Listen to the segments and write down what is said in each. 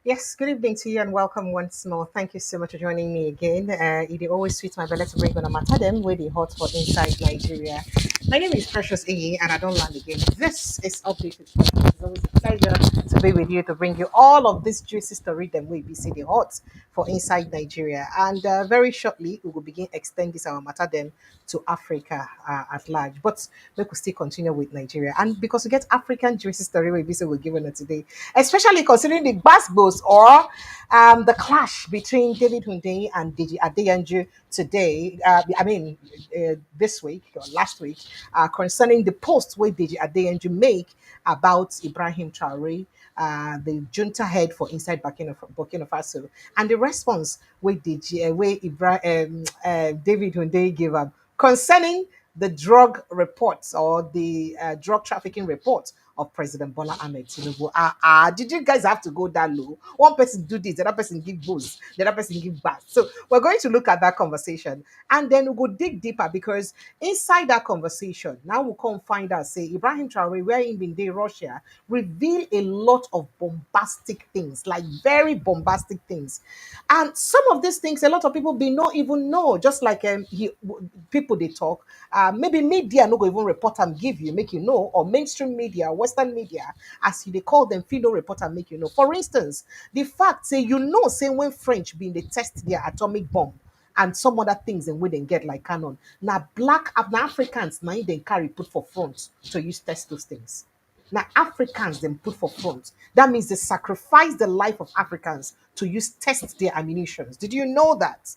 Yes, good evening to you and welcome once more. Thank you so much for joining me again. It always sweets my belly to bring on a matter them with the hot for inside Nigeria. My name is Precious A and I don't land again. This is Updated. It's always a pleasure to be with you to bring you all of this juicy story them we see the hot for inside Nigeria. And very shortly we will begin extend this our matter them to Africa at large. But we could still continue with Nigeria. And because we get African juicy story we be we're given it today, especially considering the Basbos or the clash between David Hundeyin and Deji Adeyanju today. This week or last week, concerning the post where Deji Adeyanju make about Ibrahim Traore, the junta head for inside Burkina Faso, and the response David Hundeyin gave up concerning the drug reports or the drug trafficking reports of President Bola Ahmed Tinubu. Did you guys have to go that low? One person do this, the other person give booze, the other person give bath. So we're going to look at that conversation and then we'll go dig deeper because inside that conversation, now we'll come find out, say, Ibrahim Traore, where in Binde, Russia, reveal a lot of bombastic things, like very bombastic things. And some of these things, a lot of people be not even know, just like people they talk. Maybe media no go even report and give you, make you know, or mainstream media, Western media, as they call them, feel no report and make you know. For instance, the fact say say when French being they test their atomic bomb and some other things and we didn't get like canon. Now now Africans now they carry put for front to use test those things. Now Africans then put for front. That means they sacrifice the life of Africans to use test their ammunitions. Did you know that?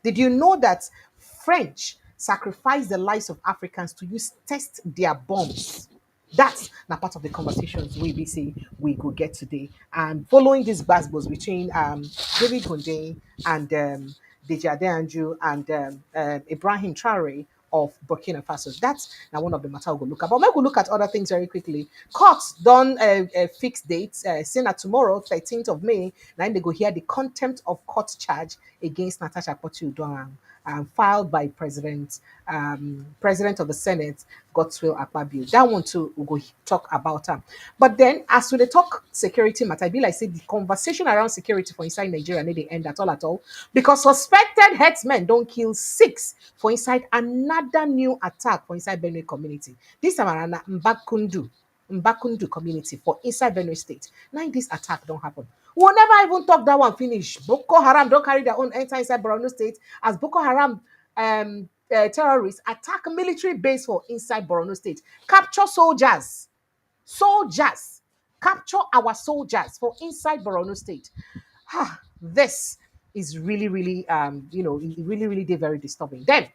Did you know that French sacrifice the lives of Africans to use test their bombs? That's not part of the conversations we see we could get today. And following this basketballs between David Hundeyin and Deji Adeyanju and Ibrahim Traore of Burkina Faso. That's now one of the matter we'll look at. But we'll look at other things very quickly. Courts done fixed dates, saying that tomorrow, 13th of May, now they go hear the contempt of court charge against Natasha filed by President of the Senate, Godswill Akpabio. That one too, we'll go talk about her. But then, as we dey talk security matter, I be like say the conversation around security for inside Nigeria need dey end at all, because suspected herdsmen don't kill six for inside another new attack for inside Benue community. This time around na Mbakundu community for inside Benue State. Now this attack don't happen. We'll never even talk that one finish. Boko Haram don't carry their own enter inside Borno State as Boko Haram terrorists attack military base for inside Borno State, capture soldiers, capture our soldiers for inside Borno State. This is really, it really did very disturbing. Then,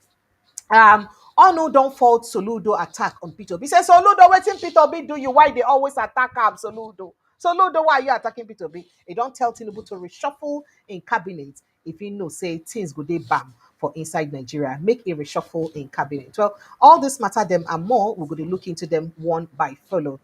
no don't fault Soludo attack on Peter Obi. Say Soludo, wetin Peter Obi do you? Why they always attack am, Soludo? Soludo, why are you attacking Peter Obi? They don't tell Tinubu to reshuffle in cabinet if you know say things go dey bam for inside Nigeria. Make a reshuffle in cabinet. Well, all this matter them and more, we're going to look into them one by follow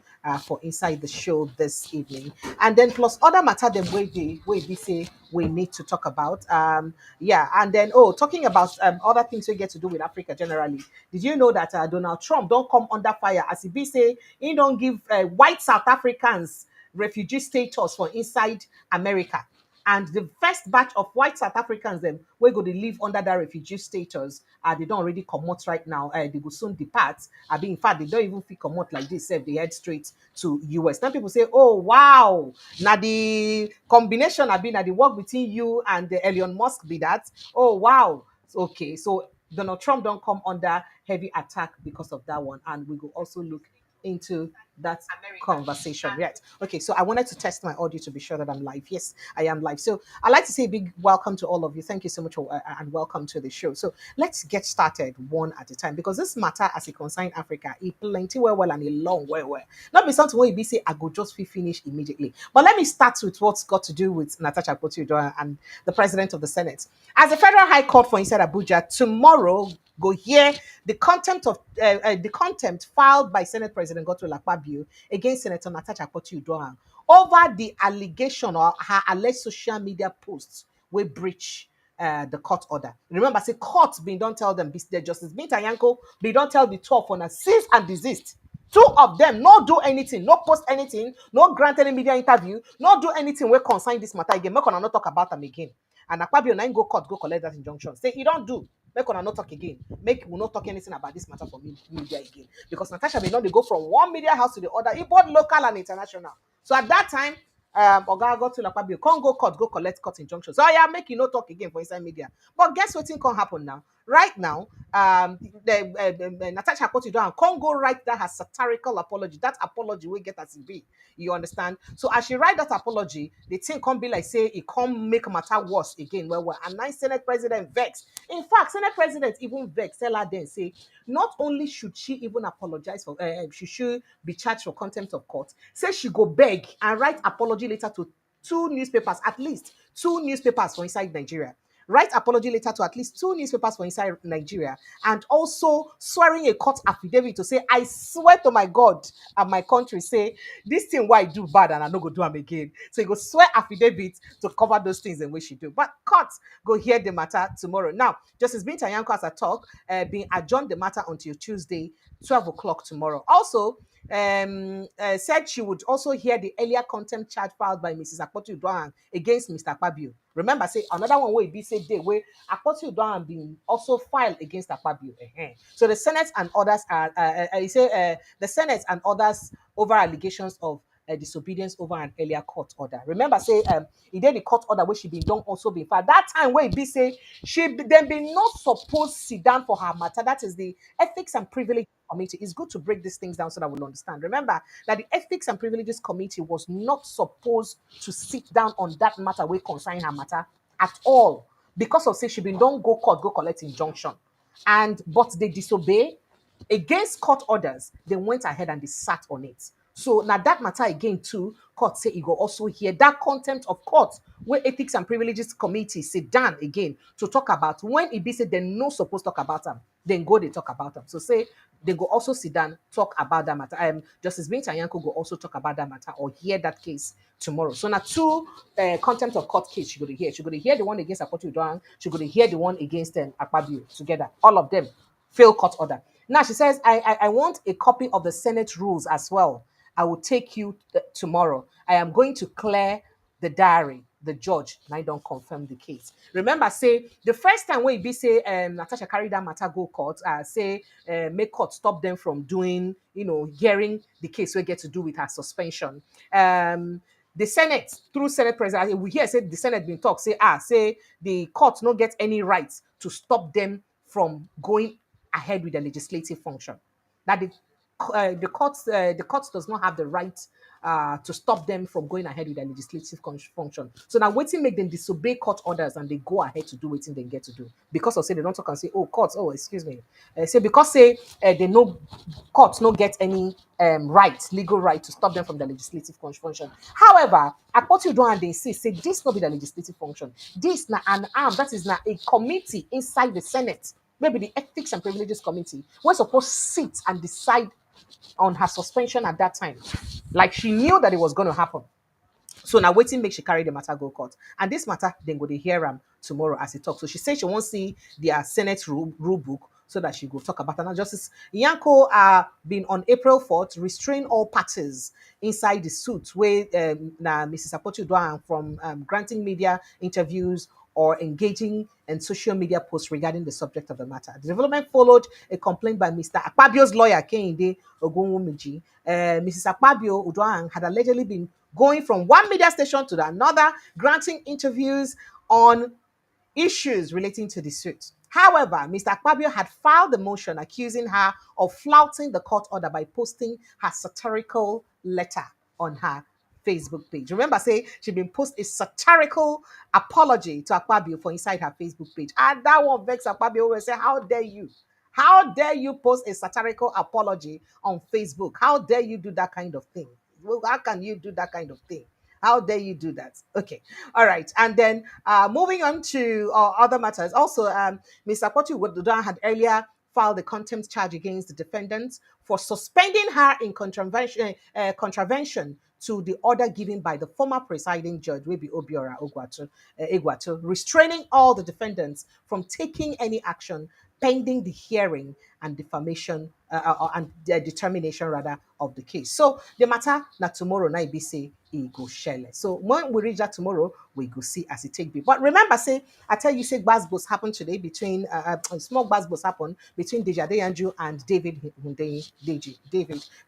for inside the show this evening. And then plus other matter them where we say we need to talk about. And then talking about other things we get to do with Africa generally. Did you know that Donald Trump don't come under fire as he be say he don't give white South Africans refugee status for inside America? And the first batch of white South Africans them we go to live under that refugee status. They don't already come out right now. They will soon depart. In fact, they don't even feel come out like this. They head straight to US. Now people say, "Oh wow, now the combination have been at the work between you and the Elon Musk be that." Oh wow, okay. So Donald Trump don't come under heavy attack because of that one, and we will also look into that conversation. Right. Okay. So I wanted to test my audio to be sure that I'm live. Yes, I am live. So I'd like to say a big welcome to all of you. Thank you so much for, and welcome to the show. So let's get started one at a time because this matter as it concerns Africa, it plenty well and a long well. Not be something where you be say I go just finish immediately. But let me start with what's got to do with Natasha and the president of the Senate. As the Federal High Court for inside Abuja tomorrow go hear the contempt filed by Senate President Godswill Akpabio against Senator Natasha over the allegation or her alleged social media posts wey breach the court order. Remember, say court been don't tell them the Justice Binta Yanko, they don't tell the 12 on a cease and desist Two of them no do anything, no post anything, no grant any media interview, no do anything wey concern this matter again. Make una no talk about them again. And Akpabio na him go court, go collect that injunction. Say you don't do. Make una no talk again. Make we not talk anything about this matter for media again. Because Natasha may not go from one media house to the other, both local and international. So at that time, Oga go to Akpabio, can't go court, go collect court injunction. So yeah, make you no talk again for inside media. But guess what thing can happen now? Right now, Natasha Akpoti-Dohan can't go write that her satirical apology. That apology we get as it be. You understand? So as she write that apology, the thing can't be like say it can't make matter worse again. Well, and now Senate President vex. In fact, Senate President even vex. Tell her then say not only should she even apologize for, she should be charged for contempt of court. Say she go beg and write apology letter to two newspapers, at least two newspapers for inside Nigeria. Write apology letter to at least two newspapers for inside Nigeria, and also swearing a court affidavit to say, I swear to my God and my country, say this thing why I do bad and I no go do them again. So you go swear affidavit to cover those things in which you do. But court go hear the matter tomorrow. Now, Justice Binta Yanko as a talk, being adjourned the matter until Tuesday, 12 o'clock tomorrow. Also, said she would also hear the earlier contempt charge filed by Mrs. Akpoti-Uduaghan against Mr. Akpabio. Remember, say another one where it be said day where Akpoti-Uduaghan being also filed against Akpabio. So the Senate and others are, the Senate and others over allegations of disobedience over an earlier court order. Remember, say he did the court order where she been done also been filed. That time where it be say she then be not supposed to sit down for her matter. That is the ethics and privilege committee. It's good to break these things down so that we'll understand. Remember that the Ethics and Privileges Committee was not supposed to sit down on that matter where concern her matter at all. Because of say she been don't go court, go collect injunction. And but they disobey against court orders, they went ahead and they sat on it. So now that matter again too, court say it go also hear that contempt of court where Ethics and Privileges Committee sit down again to talk about when it be said they no supposed to talk about them, then go they talk about them. So say they go also sit down, talk about that matter. Justice Binta Yanko go also talk about that matter or hear that case tomorrow. So now two contempt of court case she go to hear. She go to hear the one against Akpoti-Uduaghan, she go to hear the one against Akpabio together. All of them fail court order. Now she says, I want a copy of the Senate rules as well. I will take you tomorrow. I am going to clear the diary. The judge and I don't confirm the case. Remember, say the first time when be say Natasha carried that matter go court, say make court stop them from doing, hearing the case we get to do with her suspension. The Senate, through Senate President, we hear say the Senate been talk, say the court not get any rights to stop them from going ahead with the legislative function. That the court does not have the right to stop them from going ahead with their legislative function. So now waiting make them disobey court orders and they go ahead to do what they get to do. Because of say they don't talk and say, oh, courts, oh, excuse me. Say because say they know courts no get any legal right to stop them from the legislative function. However, Akpoti-Uduaghan they say this not be the legislative function. This na an arm, that is now a committee inside the Senate, maybe the Ethics and Privileges Committee, was supposed to sit and decide on her suspension at that time. Like she knew that it was going to happen. So now waiting make she carry the matter go court. And this matter then go to hear tomorrow as he talks. So she said she won't see their Senate rule book so that she go talk about it. Now Justice Yanko been on April 4th restrain all parties inside the suit where now Mrs. Akpoti-Uduaghan from granting media interviews or engaging in social media posts regarding the subject of the matter. The development followed a complaint by Mr. Akpabio's lawyer, Kehinde Ogunwumiji. Mrs. Akpabio-Uduaghan had allegedly been going from one media station to another, granting interviews on issues relating to the suit. However, Mr. Akpabio had filed a motion accusing her of flouting the court order by posting her satirical letter on her Facebook page. Remember, say she been post a satirical apology to Akpabio for inside her Facebook page. And that one vex Akpabio will say, how dare you? How dare you post a satirical apology on Facebook? How dare you do that kind of thing? Well, how can you do that kind of thing? How dare you do that? Okay. All right. And then moving on to other matters. Also, Mr. Akpoti-Uduaghan had earlier filed a contempt charge against the defendants for suspending her in contravention to the order given by the former presiding judge, Webi Obiora Egwatu, restraining all the defendants from taking any action pending the hearing and defamation and the determination rather of the case. So the matter na tomorrow night be say e go shele. So when we reach that tomorrow, we go see as it take be. But remember, say I tell you, say Gbasgbos happened today between small Gbasgbos happened between Deji Adeyanju and David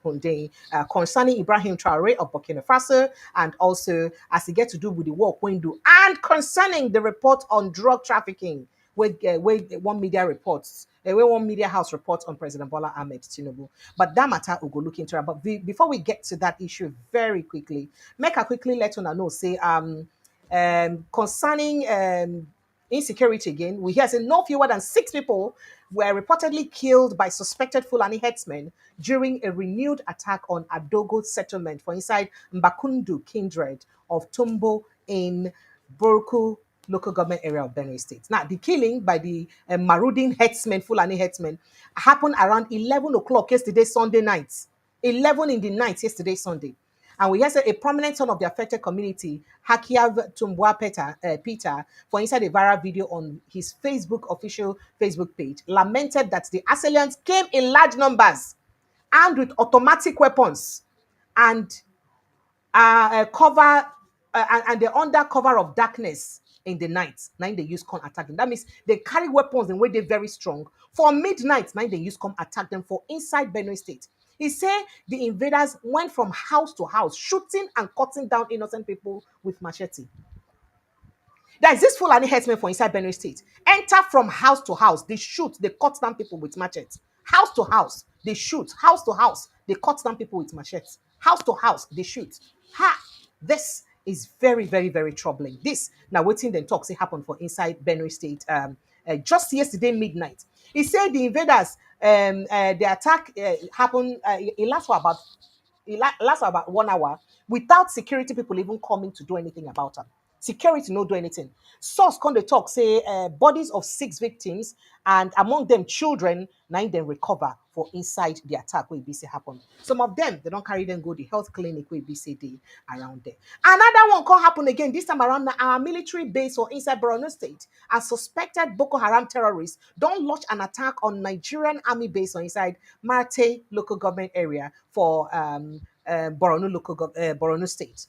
Hundeyin concerning Ibrahim Traore of Burkina Faso, and also as it get to do with the work we do, and concerning the report on drug trafficking where one media reports, where one media house reports on President Bola Ahmed Tinubu. But that matter we'll go look into it. But before we get to that issue very quickly, make a quickly let on know, say concerning insecurity again, we hear say no fewer than 6 people were reportedly killed by suspected Fulani headsmen during a renewed attack on Adogo settlement for inside Mbakundu kindred of Tumbo in Burku local government area of Benue State. Now, the killing by the marauding headsmen, Fulani headsmen, happened around 11 o'clock yesterday, Sunday night. 11 in the night yesterday, Sunday. And we hear say a prominent son of the affected community, Hakiav Tumbua Peter, for inside a viral video on his official Facebook page, lamented that the assailants came in large numbers, armed with automatic weapons, and and they're under cover of darkness in the night. Now they use come attack them. That means they carry weapons in way they're very strong. For midnight, now they use come attack them for inside Benue State. He said the invaders went from house to house, shooting and cutting down innocent people with machete. There is this Fulani herdsmen for inside Benue State. Enter from house to house. They shoot, they cut down people with machetes. House to house, they shoot. House to house, they cut down people with machetes. House to house, they shoot. This is very, very, very troubling. This, now waiting then talk, say happen for inside Benue State just yesterday midnight. He said the invaders, the attack happened, it lasts for about 1 hour without security people even coming to do anything about them. Security no do anything. Source come the talk say bodies of 6 victims, and among them children, 9 then recover for inside the attack where BC happened. Some of them they don't carry them go the health clinic where BC day around there. Another one can happen again this time around our military base or inside Borno State. A suspected Boko Haram terrorists don't launch an attack on Nigerian army base or inside Marte local government area for Borno State,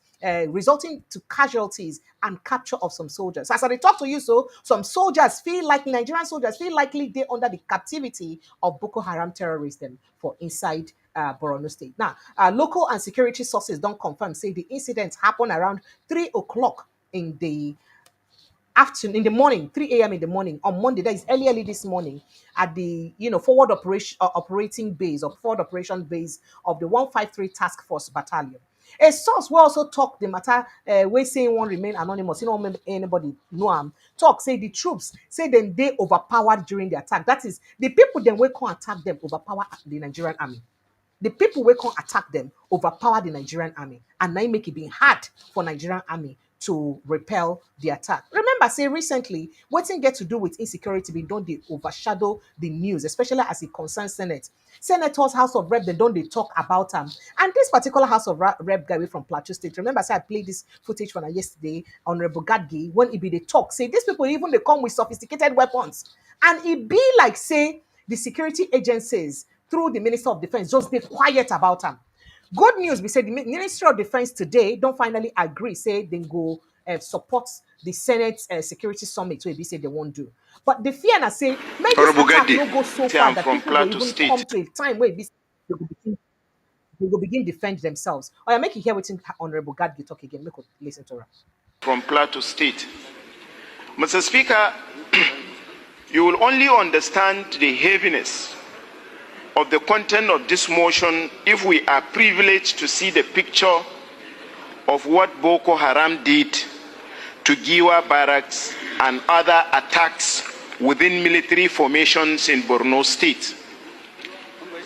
resulting to casualties and capture of some soldiers. As I talk to you, so some soldiers feel like Nigerian soldiers feel likely they're under the captivity of Boko Haram terrorists them for inside Borno State. Now, local and security sources don't confirm, say the incident happened around 3 o'clock in the afternoon, in the morning, 3 a.m. in the morning on Monday. That is early this morning at the forward operating base or forward operation base of the 153 Task Force Battalion. A source will also talk the matter. We saying one remain anonymous. You don't anybody know talk say the troops say then they overpowered during the attack. That is the people then will come attack them overpower the Nigerian army. The people will come attack them overpower the Nigerian army, and now make it being hard for Nigerian army to repel the attack. Remember, say recently, what thing get to do with insecurity being done, they overshadow the news, especially as it concerns Senate. Senators, House of Rep, they don't they talk about them. And this particular House of Rep guy from Plateau State, remember, say I played this footage from yesterday, Honorable Gadgi, when it be they talk, say these people even they come with sophisticated weapons. And it be like, say, the security agencies through the Minister of Defense just be quiet about them. Good news, we said the Ministry of Defense today don't finally agree, say they go support the Senate Security Summit, where they say they won't do. But the fear na say, maybe this attack no go so far that people will even come to a time where they will begin defend themselves. Or I make you hear what Honorable Gadgi talk again. Make us listen to her. From Plateau State. Mr. Speaker, you will only understand the heaviness of the content of this motion if we are privileged to see the picture of what Boko Haram did to Giwa barracks and other attacks within military formations in Borno State.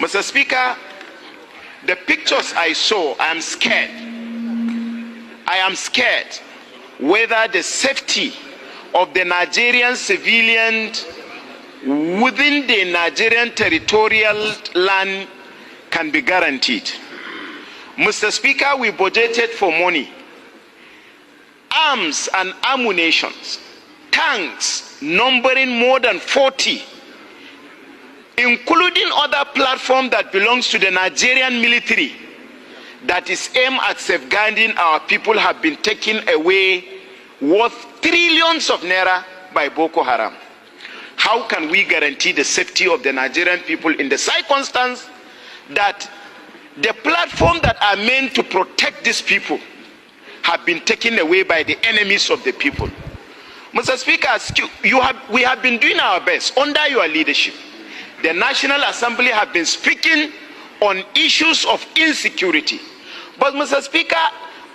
Mr. Speaker, the pictures I saw, I am scared. I am scared whether the safety of the Nigerian civilians within the Nigerian territorial land can be guaranteed. Mr. Speaker, we budgeted for money, arms and ammunition, tanks numbering more than 40 including other platform that belongs to the Nigerian military that is aimed at safeguarding our people, have been taken away worth trillions of naira by Boko Haram. How can we guarantee the safety of the Nigerian people in the circumstance that the platform that are meant to protect these people have been taken away by the enemies of the people? Mr. Speaker, we have been doing our best under your leadership. The National Assembly have been speaking on issues of insecurity. But Mr. Speaker,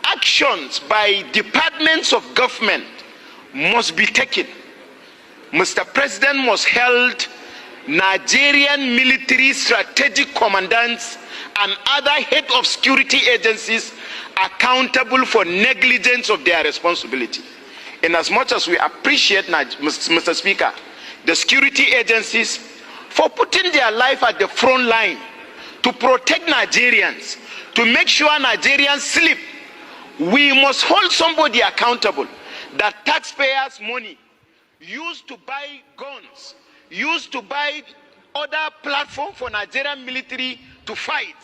actions by departments of government must be taken. Mr. President must hold Nigerian military strategic commandants and other head of security agencies accountable for negligence of their responsibility. In as much as we appreciate, Mr. Speaker, the security agencies for putting their life at the front line to protect Nigerians, to make sure Nigerians sleep, we must hold somebody accountable that taxpayers' money used to buy guns, used to buy other platform for Nigerian military to fight,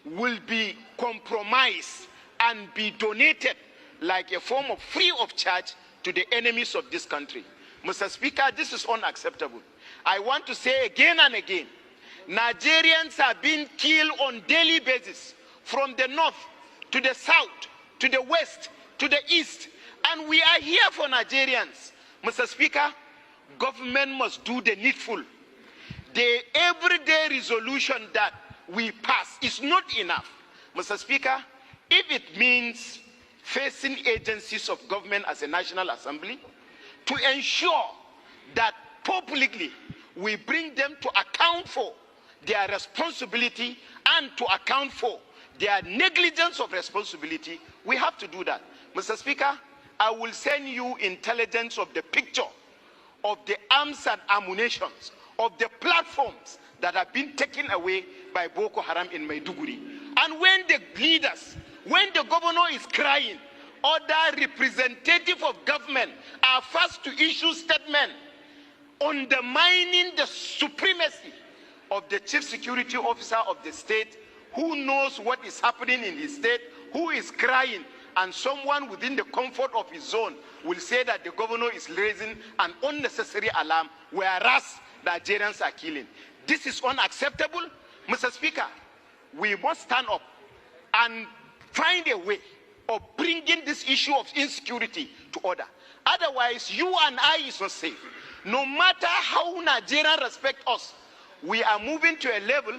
will be compromised and be donated like a form of free of charge to the enemies of this country. Mr. Speaker, this is unacceptable. I want to say again and again, Nigerians are being killed on daily basis, from the north to the south, to the west, to the east, and we are here for Nigerians. Mr. Speaker, government must do the needful. The everyday resolution that we pass is not enough. Mr. Speaker, if it means facing agencies of government as a National Assembly to ensure that publicly we bring them to account for their responsibility and to account for their negligence of responsibility, we have to do that. Mr. Speaker, I will send you intelligence of the picture of the arms and ammunition, of the platforms that have been taken away by Boko Haram in Maiduguri. And when the leaders, when the governor is crying, other representatives of government are first to issue statement undermining the supremacy of the chief security officer of the state, who knows what is happening in his state, who is crying, and someone within the comfort of his zone will say that the governor is raising an unnecessary alarm, whereas Nigerians are killing. This is unacceptable. Mr. Speaker, we must stand up and find a way of bringing this issue of insecurity to order. Otherwise, you and I is not safe. No matter how Nigerians respect us, we are moving to a level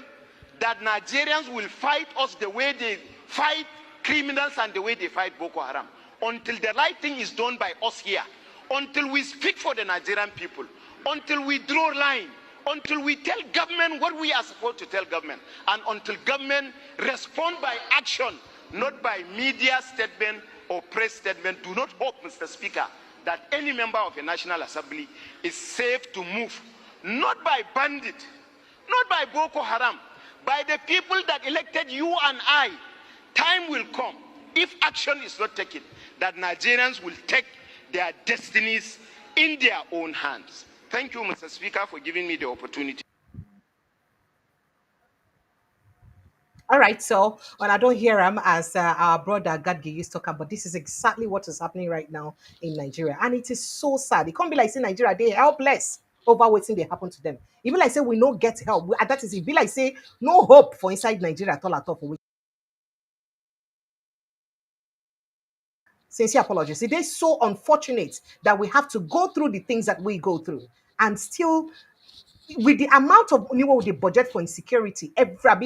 that Nigerians will fight us the way they fight criminals and the way they fight Boko Haram. Until the right thing is done by us here, until we speak for the Nigerian people, until we draw line, until we tell government what we are supposed to tell government, and until government respond by action, not by media statement or press statement. Do not hope, Mr. Speaker, that any member of a National Assembly is safe to move, not by bandit, not by Boko Haram, by the people that elected you and I. Time will come, if action is not taken, that Nigerians will take their destinies in their own hands. Thank you, Mr. Speaker, for giving me the opportunity. All right, so when I don't hear him, as our brother Gadgi used to talk about, this is exactly what is happening right now in Nigeria, and it is so sad. It can't be like say Nigeria they helpless over waiting they happen to them. Even like say we no get help, that is it. Be like say no hope for inside Nigeria at all for. Sincere apologies. It is so unfortunate that we have to go through the things that we go through and still, with the amount of money we budget for insecurity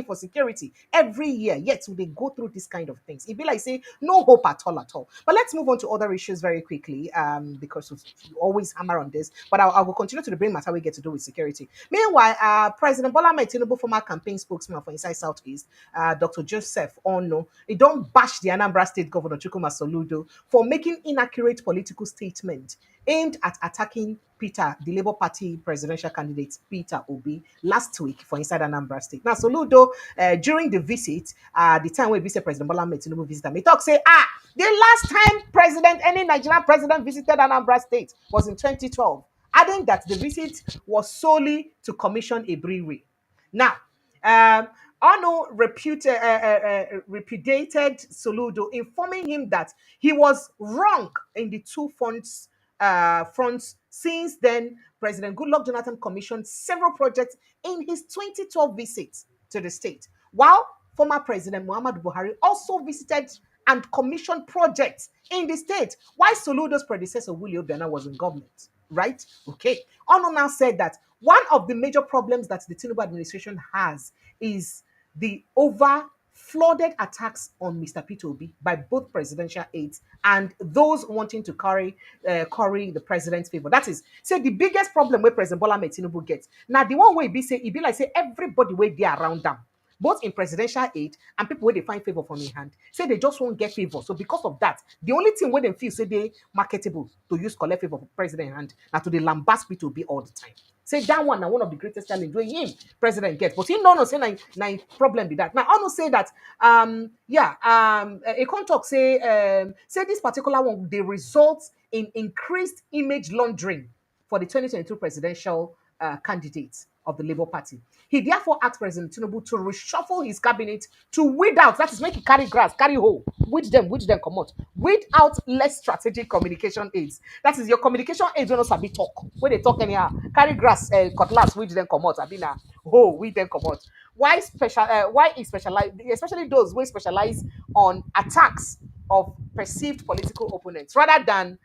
for security every year, yet they go through this kind of things. It be like say no hope at all at all. But let's move on to other issues very quickly, because we always hammer on this. But I will continue to the brain matter we get to do with security. Meanwhile, President Bola Ahmed Tinubu, former campaign spokesman for Inside Southeast, Dr. Joseph Ono, he don't bash the Anambra State Governor Chukwuma Soludo for making inaccurate political statement aimed at attacking Peter, the Labour Party presidential candidate Peter Obi, last week for inside Anambra State. Now, Soludo, during the visit, the time when Vice President Bola Ahmed Tinubu visited, he talk say, the last time any Nigerian president visited Anambra State was in 2012, adding that the visit was solely to commission a brewery. Now, Ono repudiated Soludo, informing him that he was wrong in the two fronts. Since then, President Goodluck Jonathan commissioned several projects in his 2012 visit to the state, while former President Muhammadu Buhari also visited and commissioned projects in the state, while Soludo's predecessor, Willie Obiano, was in government. Right? Okay. Ono now said that one of the major problems that the Tinubu administration has is the over flooded attacks on Mr. Peter Obi by both presidential aides and those wanting to curry the president's favor. That is, say the biggest problem where President Bola Ahmed Tinubu gets. Now the one way it be like say everybody where they around them, both in presidential aid and people where they find favor from in hand, say they just won't get favor. So because of that, the only thing where they feel say they marketable to use collect favor for president hand, now to the lambast Peter Obi all the time. Say that one now one of the greatest challenge where him president gets. But he no say nine problem with that. Now I don't say that a talk say this particular one they result in increased image laundering for the 2022 presidential candidates of the Labour Party. He therefore asked President Tinubu to reshuffle his cabinet to weed out, that is, make it carry grass, carry hoe, weed them, come out, weed out less strategic communication aids. That is, your communication aids don't sabi talk. When they talk anyhow, carry grass, cutlass, weed them come out, abina, hoe, weed them come out. Why he specialize, especially those who specialize on attacks of perceived political opponents rather than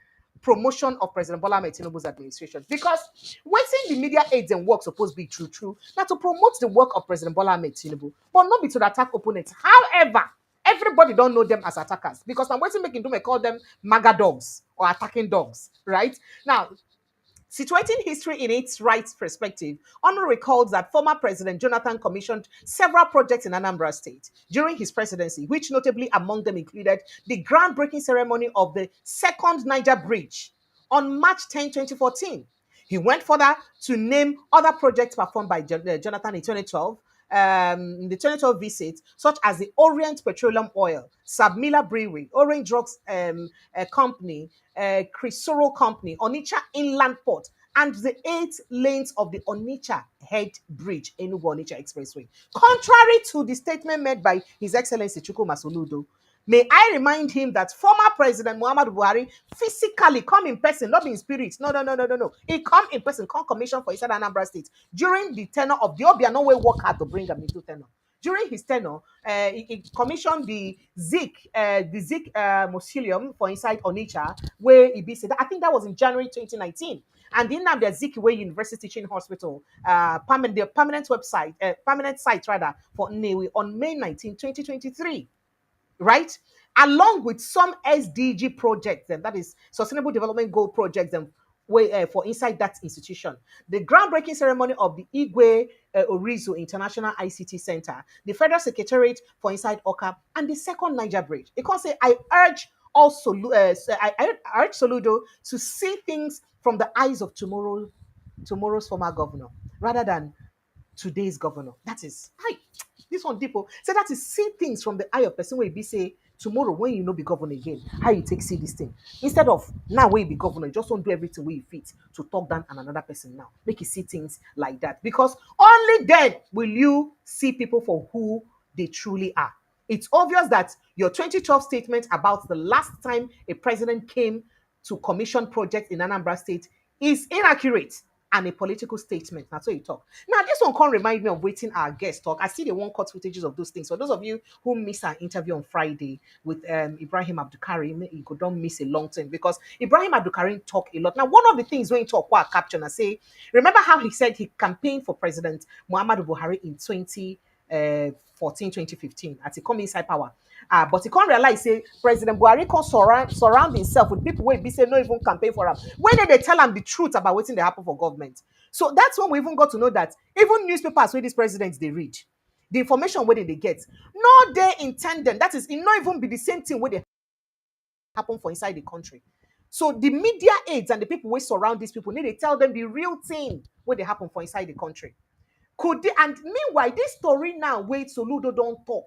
promotion of President Bola Ahmed Tinubu's administration. Because waiting the media aids and work supposed to be true, now to promote the work of President Bola Ahmed Tinubu, but not be to attack opponents. However, everybody don't know them as attackers because I'm waiting making them call them MAGA dogs or attacking dogs, right? Now, situating history in its right perspective, Ono recalls that former President Jonathan commissioned several projects in Anambra State during his presidency, which notably among them included the groundbreaking ceremony of the second Niger Bridge on March 10, 2014. He went further to name other projects performed by Jonathan in 2012, the 2012 visit, such as the Orient Petroleum Oil, Sabmila Brewery, Orange Drugs Company, Crisoro Company, Onitsha Inland Port, and the 8 lanes of the Onitsha Head Bridge, Enugu Onitsha Expressway. Contrary to the statement made by His Excellency Chukwuma Soludo, may I remind him that former President Muhammadu Buhari physically come in person, not in spirit. No. He come in person, come commission for inside Anambra State during the tenure of the Obiano way work hard to bring him into tenure. During his tenure, he commissioned the Zik Mausoleum for inside Onitsha, where he be said. I think that was in January 2019. And in the Zikiwe University Teaching Hospital, the permanent website, permanent site rather, for Nnewi on May 19, 2023. Right? Along with some SDG projects, and that is Sustainable Development Goal projects, and for inside that institution. The groundbreaking ceremony of the Igwe Orizu International ICT Center, the Federal Secretariat for inside OCAP, and the second Niger Bridge. It can say, I urge also, I urge Soludo to see things from the eyes of tomorrow's former governor, rather than today's governor. That is, hi, this one people say that is see things from the eye of person where you be say tomorrow when you know be governor again, how you take see this thing. Instead of now where you be governor, you just don't do everything where you fit to talk down on another person now. Make you see things like that. Because only then will you see people for who they truly are. It's obvious that your 2012 statement about the last time a president came to commission projects in Anambra State is inaccurate and a political statement. That's what you talk. Now, this one can't remind me of waiting our guest talk. I see the one cut footages of those things. So those of you who missed our interview on Friday with Ibrahim Abdulkarim, you could don't miss a long time because Ibrahim Abdulkarim talk a lot. Now, one of the things when he talk, what I caption, I say, remember how he said he campaigned for President Muhammadu Buhari in 2014, 2015 as he come inside power. But he can't realize, say, President Buhari can surround himself with people where he say no even campaign for him. When they tell him the truth about what's in the happen for government. So that's when we even got to know that even newspapers where these presidents they read, the information where they get, no they intend them. That is, it not even be the same thing where they happen for inside the country. So the media aides and the people who surround these people need to tell them the real thing where they happen for inside the country. Could they, and meanwhile, this story now, wait, Soludo don't talk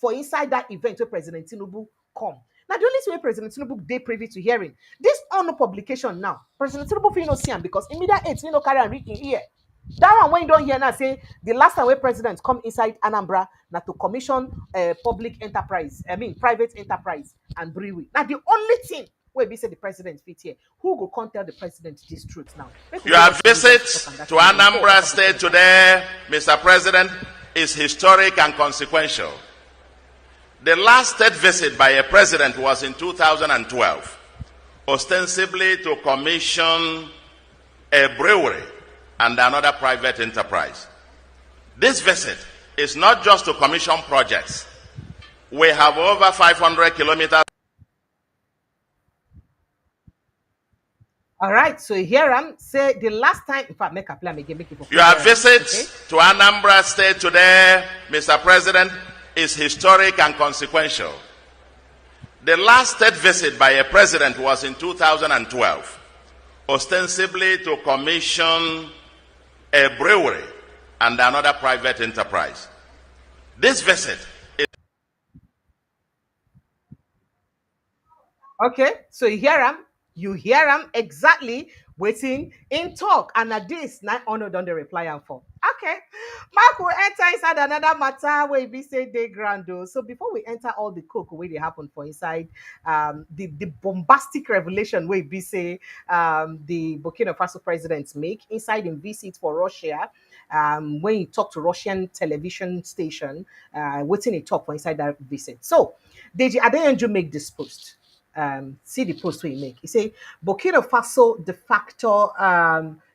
for inside that event where President Tinubu come. Now, the only way President Tinubu they privy to hearing this on publication now. President Tinubu feel no see him because immediate aids no carry and read in here. That one when you don't hear now say the last time when presidents come inside Anambra now to commission public enterprise, I mean private enterprise and brewery. Now the only thing where we say the president fit here, who will come tell the president this truth now? Make we go Your watch the video visit to talk on that to thing before we Anambra enter State Burkina Faso. today, Mr. President, is historic and consequential. The last state visit by a president was in 2012, ostensibly to commission a brewery and another private enterprise. This visit is not just to commission projects. We have over 500 kilometers. All right, so here I'm say the last time, in fact, make a plan again, make it for Your visit okay? to Anambra State today, Mr. President, is historic and consequential. The last state visit by a president was in 2012, ostensibly to commission a brewery and another private enterprise. This visit is Okay, so you hear him exactly waiting in talk, and at this now honor done the reply am for. Okay, Mark will enter inside another matter where we say they grand though. So before we enter all the cook where they happen for inside the bombastic revelation where we say the Burkina Faso presidents make inside in visit for Russia. When you talk to Russian television station, waiting a talk for inside that visit. So Deji Adeyanju make this post. See the post we make. He say Burkina Faso de facto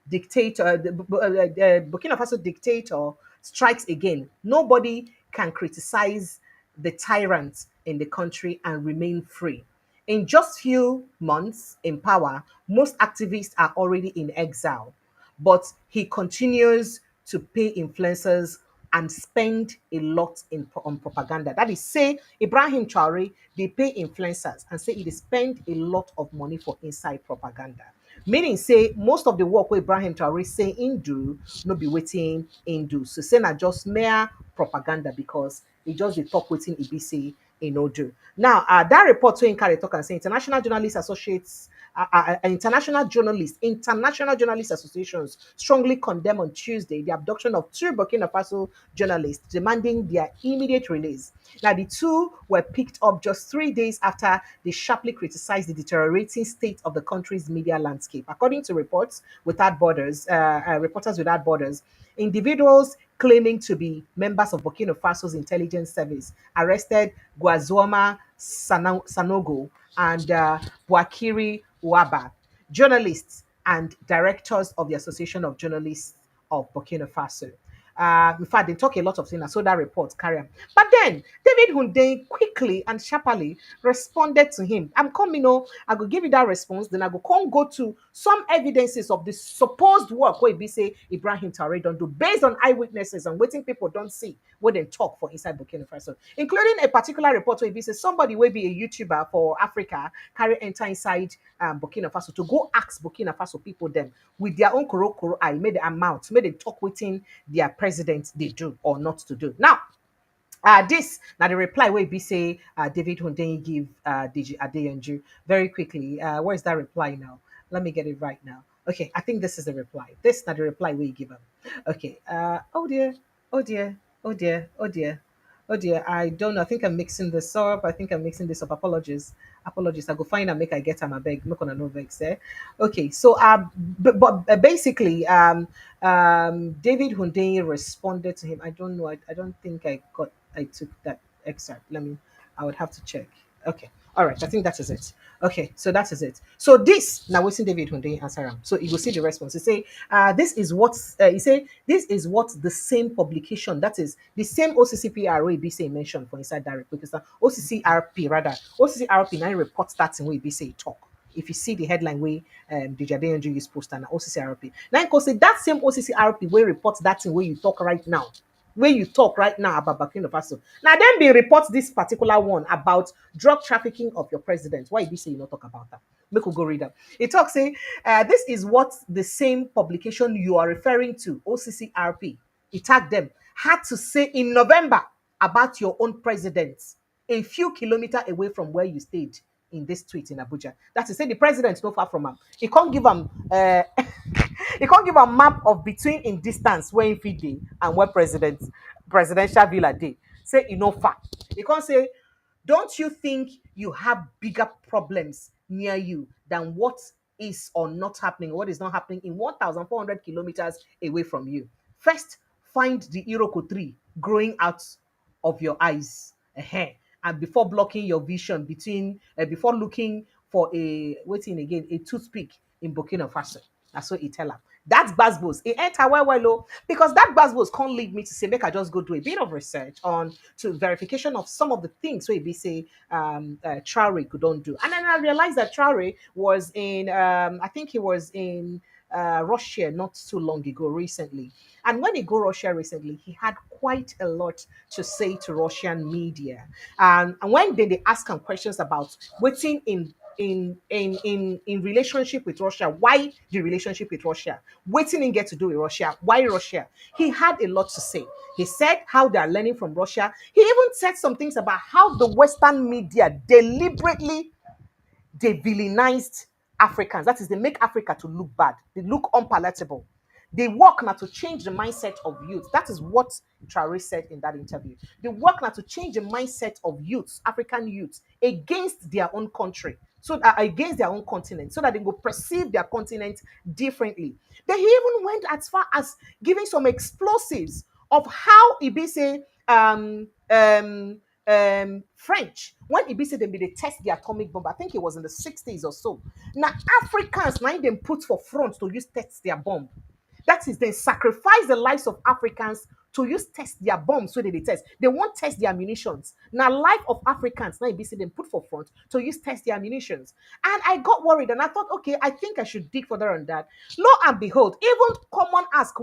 dictator, Burkina Faso dictator strikes again. Nobody can criticize the tyrant in the country and remain free. In just few months in power, most activists are already in exile, but he continues to pay influencers and spend a lot on propaganda. That is, say, Ibrahim Traore, they pay influencers and say he spend a lot of money for inside propaganda. Meaning, say, most of the work where Ibrahim Traore say in do, no be waiting in do. So, say, not just mere propaganda because he just the talk waiting he be say in no do. Now, that report to carry talk and say international journalists associates international journalists associations strongly condemn on Tuesday the abduction of two Burkina Faso journalists, demanding their immediate release. Now, the two were picked up just 3 days after they sharply criticized the deteriorating state of the country's media landscape. According to Reporters Without Borders, individuals claiming to be members of Burkina Faso's intelligence service arrested Guazuoma Sanogo and Boakiri Waba, journalists and directors of the Association of Journalists of Burkina Faso. In fact, they talk a lot of things. I saw that report, carry on. But then David Hundeyin quickly and sharply responded to him. I'm coming, I will give you that response. Then I go come go to some evidences of the supposed work where we say Ibrahim Traore don't do based on eyewitnesses and waiting people don't see what they talk for inside Burkina Faso, including a particular report where we say somebody will be a YouTuber for Africa carry enter inside Burkina Faso to go ask Burkina Faso people them with their own koro eye, made the amount, made them talk within their president they do or not to do. Now, this now the reply where be say David Hundeyin give DG Adeyanju very quickly. Where's that reply now? Let me get it right now. Okay, I think this is the reply. This not the reply we give him. Okay. Oh dear, oh dear, oh dear, oh dear. Oh dear, I don't know. I think I'm mixing this up. I think I'm mixing this up. Apologies. Apologies. I go find and make I get am a beg. Make on a no vex there. Okay, so but basically David Hundeyin responded to him. I don't know. I don't think I took that excerpt. I would have to check. Okay. All right. I think that is it. Okay. So that is it. So this now we see David Hundeyin answer him. So you will see the response. He say, this is what he say. This is what the same publication, that is the same OCCPR way be say mentioned for inside that report. Because OCCRP rather OCCRP now reports that in way be say talk. If you see the headline way the Adeyanju use post and OCCRP. Now, because that same OCCRP way reports that in way you talk right now. Where you talk right now about Burkina Faso. Now, then be reports this particular one about drug trafficking of your president. Why did you say you not talk about that? Make we go read that. It talks say, this is what the same publication you are referring to, OCCRP, it tagged them, had to say in November about your own president, a few kilometers away from where you stayed in this tweet in Abuja. That is say the president is not far from him. He can't give him He can't give a map of between in distance where if he dey and where presidential villa dey. Say e no far. He can't say, don't you think you have bigger problems near you than what is or not happening, what is not happening in 1,400 kilometers away from you? First, find the Iroko tree growing out of your eyes. And before blocking your vision before looking for a toothpick in Burkina Faso. That's what he tell her. That's Basbos. It enter well, because that Basbos can't lead me to say, make I just go do a bit of research on to verification of some of the things where be say Traore could don't do. And then I realized that Traore was in, I think he was in Russia not too long ago, recently. And when he go Russia recently, he had quite a lot to say to Russian media. And when they ask him questions about waiting in relationship with Russia, why the relationship with Russia, waiting in get to do with Russia, why Russia, he had a lot to say. He said how they are learning from Russia. He even said some things about how the Western media deliberately they villainized Africans. That is, they make Africa to look bad. They look unpalatable. They work now to change the mindset of youth. That is what Traore said in that interview. They work now to change the mindset of youths, African youths, against their own country, so that against their own continent, so that they will perceive their continent differently. Then he even went as far as giving some explosives of how Ibise French, when Ibi said they test the atomic bomb, I think it was in the 60s or so. Now Africans now them put for front to use test their bomb. That is, they sacrifice the lives of Africans to use test their bombs so they test. They won't test their munitions. Now, life of Africans, now you see them put for front to use test their munitions. And I got worried and I thought, okay, I think I should dig further on that. Lo and behold, even common ask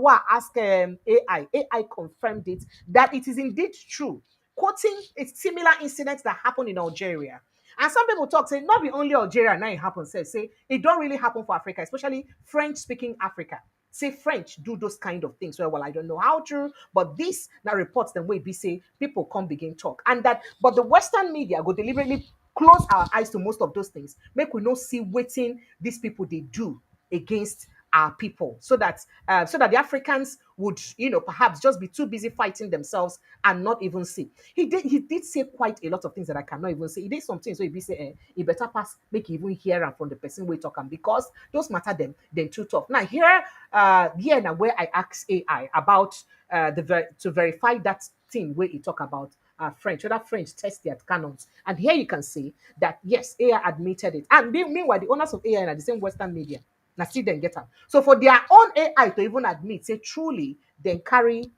AI. AI confirmed it that it is indeed true, quoting a similar incident that happened in Algeria. And some people talk, say, not be only Algeria, now it happens. Say, it don't really happen for Africa, especially French-speaking Africa. Say French do those kind of things. Well, I don't know how true, but this now reports the way we say people come begin talk. And that, but the Western media go deliberately close our eyes to most of those things. Make we not see waiting these people they do against our people, so that the Africans would, perhaps just be too busy fighting themselves and not even see. He did say quite a lot of things that I cannot even say. He did some things so he be say, he better pass, make you even hear and from the person we talk, and because those matter them too tough. Now here now where I ask AI about to verify that thing where he talk about French, whether French test their canons. And here you can see that, yes, AI admitted it. And meanwhile, the owners of AI are the same Western media. Now, see them get them. So for their own AI to even admit, say truly, then carry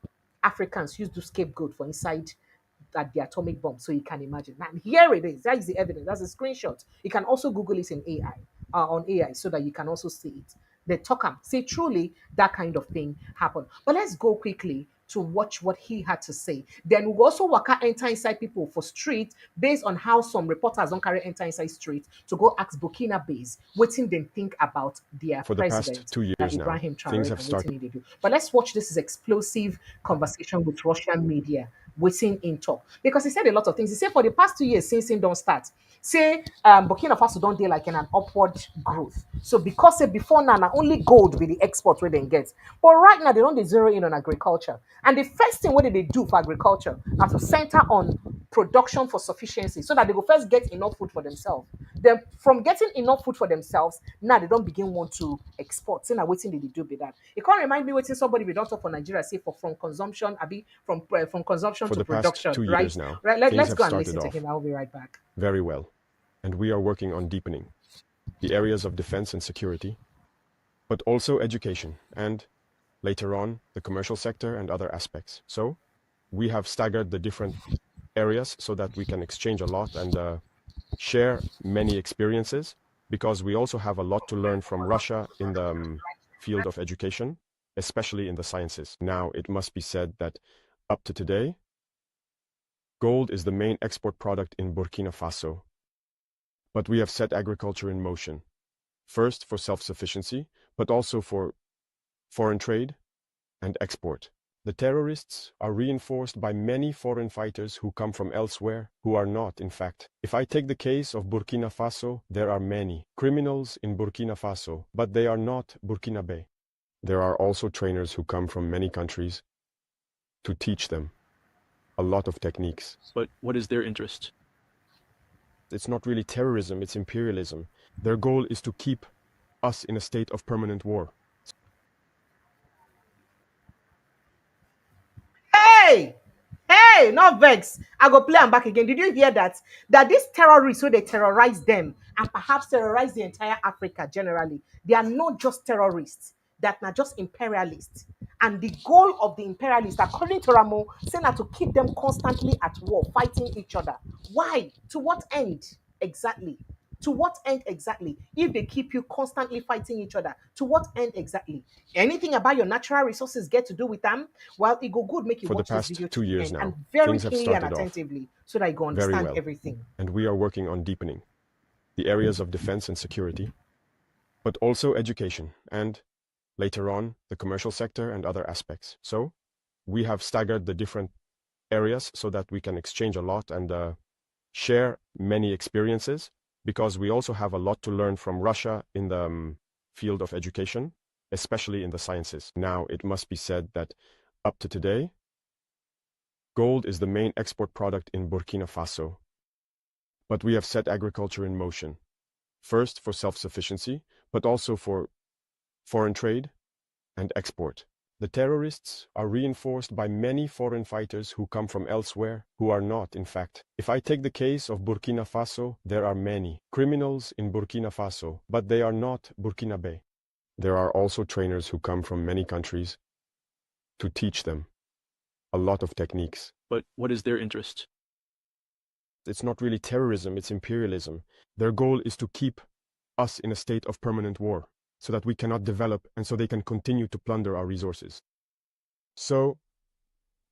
Africans used to scapegoat for inside at the atomic bomb. So you can imagine. Now, here it is. That is the evidence. That's a screenshot. You can also Google it in AI, on AI, so that you can also see it. They talk and say truly that kind of thing happened. But let's go quickly to watch what he had to say. Then we'll also enter inside people for street based on how some reporters don't carry enter inside street to go ask Burkina base waiting them think about their For the past president, 2 years now, Ibrahim Traore, things and have started. waiting they do. But let's watch this explosive conversation with Russian media waiting in talk, because he said a lot of things. He said for the past 2 years since him don't start, say Burkina Faso don't dey like in an upward growth. So because say before now, only gold be the export where they get, but right now they don't dey zero in on agriculture. And the first thing what they do for agriculture are to center on production for sufficiency, so that they will first get enough food for themselves. Then from getting enough food for themselves, now they don't begin want to export. So now waiting they do be that. It can't remind me waiting somebody we don't talk for Nigeria say from consumption, from consumption For to the past production, 2 years right? now, Right. things Let's have go and started listen to off him. I'll be right back. very well, and we are working on deepening the areas of defense and security, but also education and, later on, the commercial sector and other aspects. So we have staggered the different areas so that we can exchange a lot and share many experiences, because we also have a lot to learn from Russia in the field of education, especially in the sciences. Now, it must be said that up to today, gold is the main export product in Burkina Faso. But we have set agriculture in motion, first for self-sufficiency, but also for foreign trade and export. The terrorists are reinforced by many foreign fighters who come from elsewhere, who are not, in fact. If I take the case of Burkina Faso, there are many criminals in Burkina Faso, but they are not Burkinabe. There are also trainers who come from many countries to teach them a lot of techniques. But what is their interest? It's not really terrorism, it's imperialism. Their goal is to keep us in a state of permanent war. Hey! Hey, not vex. I go play am back again. Did you hear that? That these terrorists, so they terrorize them and perhaps terrorize the entire Africa generally. They are not just terrorists, that are just imperialists. And the goal of the imperialists, according to Ramo, say na to keep them constantly at war, fighting each other. Why? To what end? Exactly. To what end exactly? If they keep you constantly fighting each other, to what end exactly? Anything about your natural resources get to do with them? Well, it go good make you For the watch this past video 2 to the years end and now, very things have keenly and started off attentively so that you go very understand well. everything. And we are working on deepening the areas of defense and security, but also education and, later on, the commercial sector and other aspects. So we have staggered the different areas so that we can exchange a lot and share many experiences, because we also have a lot to learn from Russia in the field of education, especially in the sciences. Now, it must be said that up to today, gold is the main export product in Burkina Faso. But we have set agriculture in motion, first for self-sufficiency, but also for foreign trade and export. The terrorists are reinforced by many foreign fighters who come from elsewhere, who are not, in fact. If I take the case of Burkina Faso, there are many criminals in Burkina Faso, but they are not Burkinabe. There are also trainers who come from many countries to teach them a lot of techniques. But what is their interest? It's not really terrorism, it's imperialism. Their goal is to keep us in a state of permanent war, so that we cannot develop and so they can continue to plunder our resources. So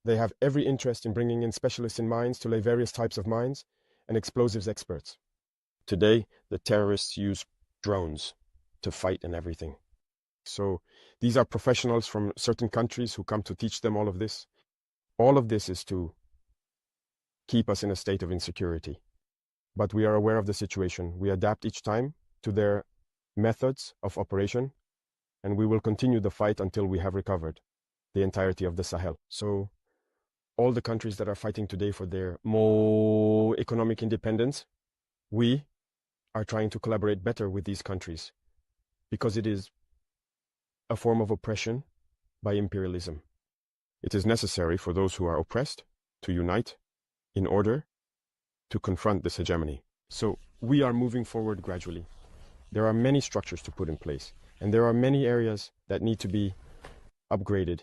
they have every interest in bringing in specialists in mines to lay various types of mines and explosives experts. Today, the terrorists use drones to fight and everything. So these are professionals from certain countries who come to teach them all of this. All of this is to keep us in a state of insecurity. But we are aware of the situation. We adapt each time to their methods of operation, and we will continue the fight until we have recovered the entirety of the Sahel. So all the countries that are fighting today for their more economic independence, we are trying to collaborate better with these countries, because it is a form of oppression by imperialism. It is necessary for those who are oppressed to unite in order to confront this hegemony. So we are moving forward gradually. There are many structures to put in place, and there are many areas that need to be upgraded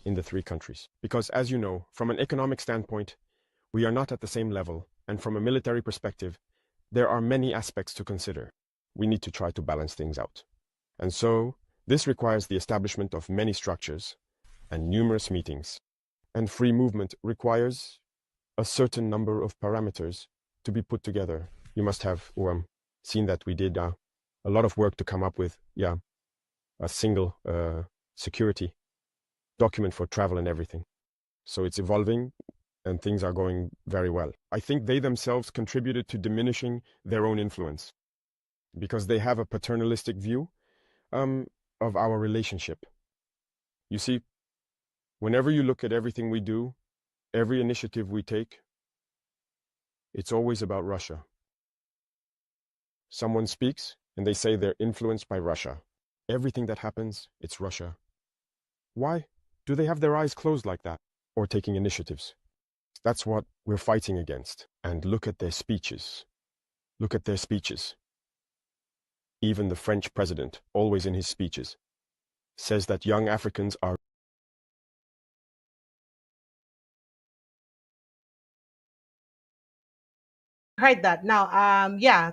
in the three countries. Because, as you know, from an economic standpoint, we are not at the same level, and from a military perspective, there are many aspects to consider. We need to try to balance things out. And so, this requires the establishment of many structures and numerous meetings. And free movement requires a certain number of parameters to be put together. You must have seen that we did a lot of work to come up with a single security document for travel and everything. So it's evolving and things are going very well. I think they themselves contributed to diminishing their own influence, because they have a paternalistic view of our relationship. You see, whenever you look at everything we do, every initiative we take, it's always about Russia. Someone speaks and they say they're influenced by Russia. Everything that happens, it's Russia. Why do they have their eyes closed like that? Or taking initiatives? That's what we're fighting against. And look at their speeches. Look at their speeches. Even the French president, always in his speeches, says that young Africans are Heard that. Now,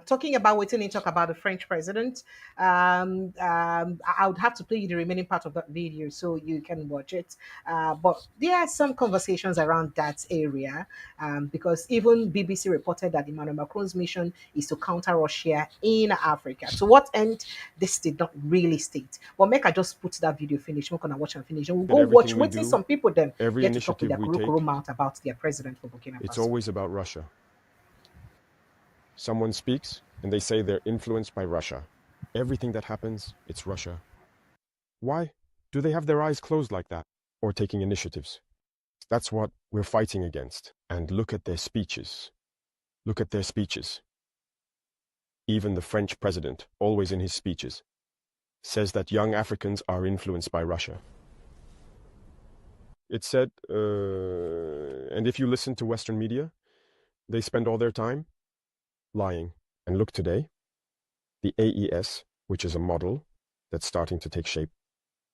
talking about waiting and talk about the French president. I would have to play you the remaining part of that video so you can watch it. But there are some conversations around that area, because even BBC reported that Emmanuel Macron's mission is to counter Russia in Africa. To what end? This did not really state. But make I just put that video finish. We're gonna watch and finish, and we'll go watch. everything we Waiting do, some people then every get to talk with initiative their we take, kuru mouth about their president for Burkina Faso. it's always about Russia. Someone speaks and they say they're influenced by Russia. Everything that happens, it's Russia. Why Do they have their eyes closed like that? Or taking initiatives? That's what we're fighting against. And look at their speeches. Look at their speeches. Even the French president, always in his speeches, says that young Africans are influenced by Russia. It said, and if you listen to Western media, they spend all their time lying. And look today, the AES, which is a model that's starting to take shape,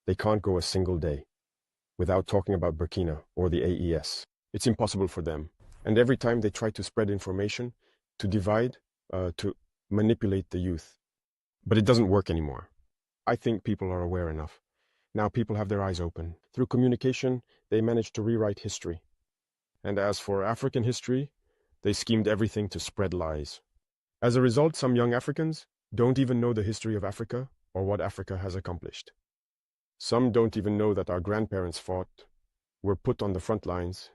they can't go a single day without talking about Burkina or the AES. It's impossible for them. And every time they try to spread information, to divide, to manipulate the youth. But it doesn't work anymore. I think people are aware enough. Now people have their eyes open. Through communication, they managed to rewrite history. And as for African history, they schemed everything to spread lies. As a result, some young Africans don't even know the history of Africa or what Africa has accomplished. Some don't even know that our grandparents fought, were put on the front lines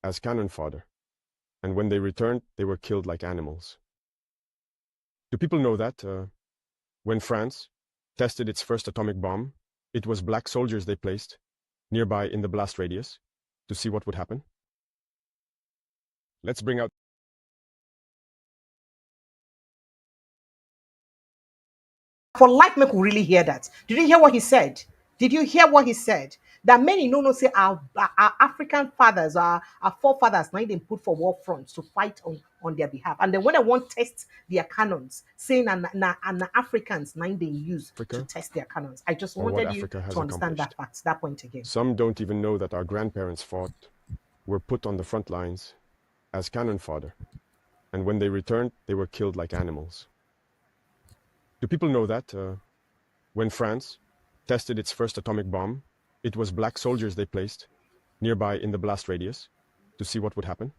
as cannon fodder, and when they returned, they were killed like animals. Do people know that when France tested its first atomic bomb, it was black soldiers they placed nearby in the blast radius to see what would happen? Let's bring out For like make we really hear that. Did you hear what he said? Did you hear what he said? That many no say our African fathers, our forefathers, now they put for war fronts to fight on their behalf. And then when they want test their cannons, saying and Africans now they use to Africa test their cannons. I just or what wanted you Africa has to understand accomplished. that fact, that point again. Some don't even know that our grandparents fought, were put on the front lines as cannon fodder, and when they returned, they were killed like animals. Do people know that when France tested its first atomic bomb, it was black soldiers they placed nearby in the blast radius to see what would happen?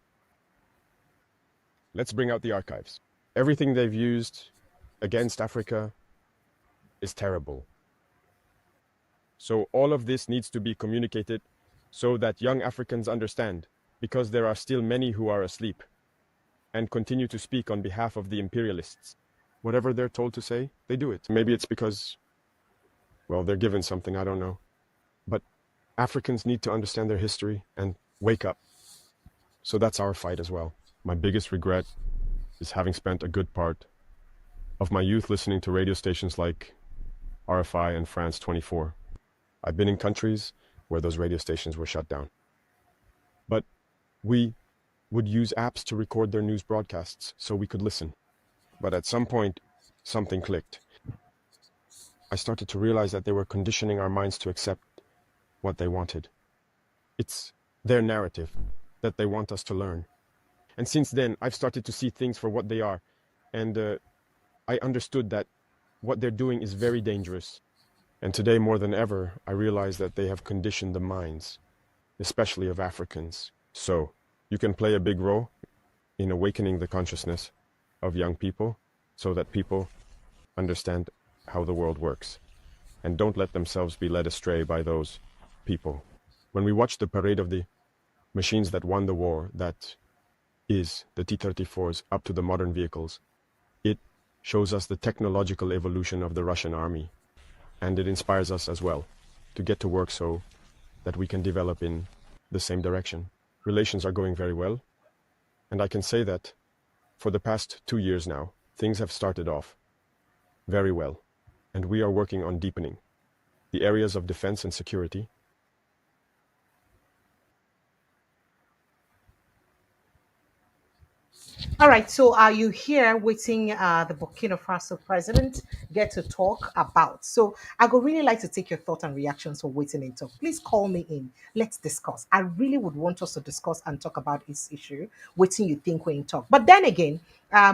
Let's bring out the archives. Everything they've used against Africa is terrible. So all of this needs to be communicated so that young Africans understand, because there are still many who are asleep and continue to speak on behalf of the imperialists. Whatever they're told to say, they do it. Maybe it's because, well, they're given something, I don't know. But Africans need to understand their history and wake up. So that's our fight as well. My biggest regret is having spent a good part of my youth listening to radio stations like RFI and France 24. I've been in countries where those radio stations were shut down. But we would use apps to record their news broadcasts so we could listen. But at some point, something clicked. I started to realize that they were conditioning our minds to accept what they wanted. It's their narrative that they want us to learn. And since then, I've started to see things for what they are. And I understood that what they're doing is very dangerous. And today, more than ever, I realize that they have conditioned the minds, especially of Africans. So, you can play a big role in awakening the consciousness of young people so that people understand how the world works and don't let themselves be led astray by those people. When we watch the parade of the machines that won the war, that is the T-34s up to the modern vehicles, it shows us the technological evolution of the Russian army, and it inspires us as well to get to work so that we can develop in the same direction. Relations are going very well, and I can say that for the past 2 years now, things have started off very well, and we are working on deepening the areas of defense and security. All right, so are you here waiting the Burkina Faso president get to talk about? So I would really like to take your thoughts and reactions for waiting and talk. Please call me in. Let's discuss. I really would want us to discuss and talk about this issue. Waiting you think when you talk. But then again,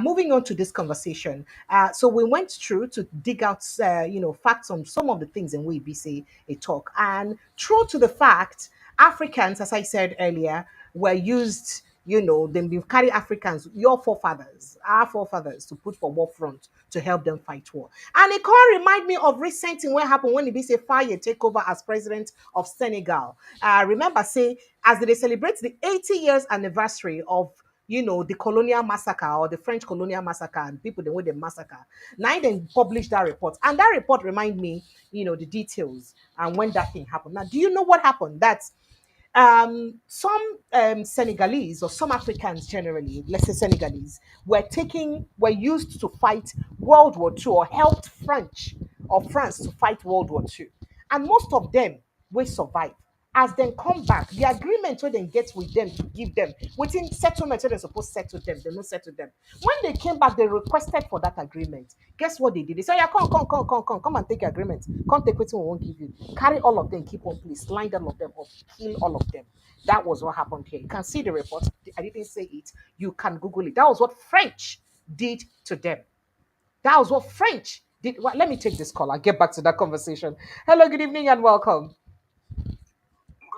moving on to this conversation. So we went through to dig out, facts on some of the things in we say a talk. And true to the fact, Africans, as I said earlier, were used, then we've carried Africans, your forefathers, our forefathers, to put for war front to help them fight war. And it can remind me of recent thing what happened when Ibise Faye take over as president of Senegal. Remember, say, as they celebrate the 80 years anniversary of the colonial massacre or the French colonial massacre and people the way they massacre. Now then published that report. And that report remind me, the details and when that thing happened. Now, do you know what happened? That's some Senegalese or some Africans generally, let's say Senegalese, were used to fight World War II or helped French or France to fight World War II. And most of them will survive. As then come back, the agreement where they get with them to give them within settlement where they're supposed to settle them, they don't settle them. When they came back, they requested for that agreement. Guess what they did? They said, yeah, come and take your agreement. Come take what we won't give you. Carry all of them, keep on, please. Line all of them up, kill all of them. That was what happened here. You can see the report. I didn't say it. You can Google it. That was what French did to them. That was what French did. Well, let me take this call. I'll get back to that conversation. Hello, good evening, and welcome.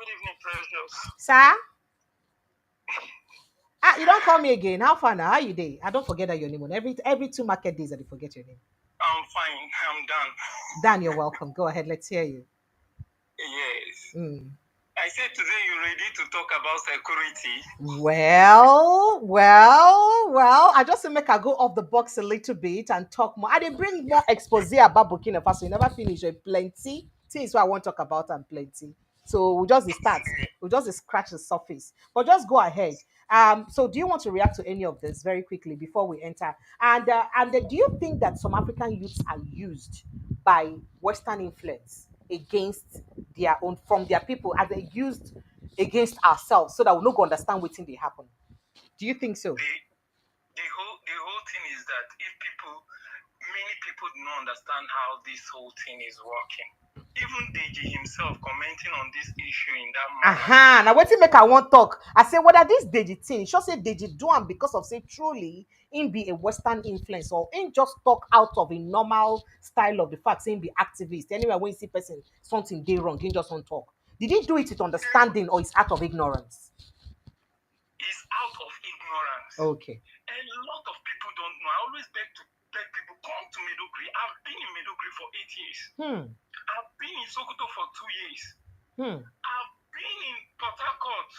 Good evening, Precious. Sir? You don't call me again. How far now? How you day? I don't forget that your name on every 2 market days. I forget your name. I'm fine. I'm done. Dan, you're welcome. Go ahead. Let's hear you. Yes. Mm. I said today you're ready to talk about security. Well. I just make I go off the box a little bit and talk more. I didn't bring more expose about Burkina Faso. You never finish. Plenty things what I want to talk about and plenty. So we'll just start. We'll just scratch the surface. But just go ahead. So do you want to react to any of this very quickly before we enter? And do you think that some African youths are used by Western influence against their own from their people as they used against ourselves so that we no go understand what thing they happen? Do you think so? The whole thing is that many people do not understand how this whole thing is working. Even Deji himself commenting on this issue in that manner. Now what you make I want talk? I say whether this Deji thing, should say Deji do am because of say truly in be a Western influence or in just talk out of a normal style of the fact saying be activist. Anyway, when you see person something they wrong, he just won't talk. Did he do it with understanding or it's out of ignorance? It's out of ignorance. Okay. A lot of people don't know. I always beg people come to Medugri. I've been in Medugri for 8 years. I've been in Sokoto for 2 years. I've been in Port Harcourt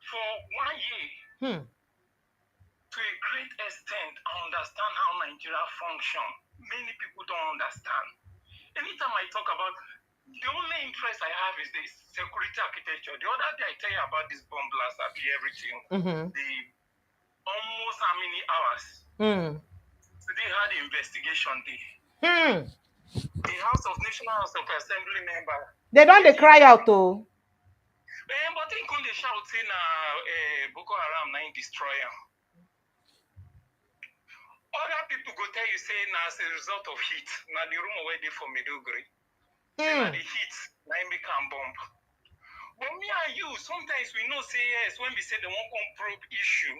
for 1 year. To a great extent, I understand how Nigeria function. Many people don't understand. Anytime I talk about, the only interest I have is the security architecture. The other day I tell you about this bomb blast, everything. The almost how many hours? Today had the investigation day. The House of National House of Assembly member. They don't cry out though. But they couldn't shout in Boko Haram 9 destroyer. Other people go tell you say now as a result of heat. Now the room already for Medugri. Now the heat, now make can bomb. But me and you, sometimes we know say yes when we say they won't come probe issue.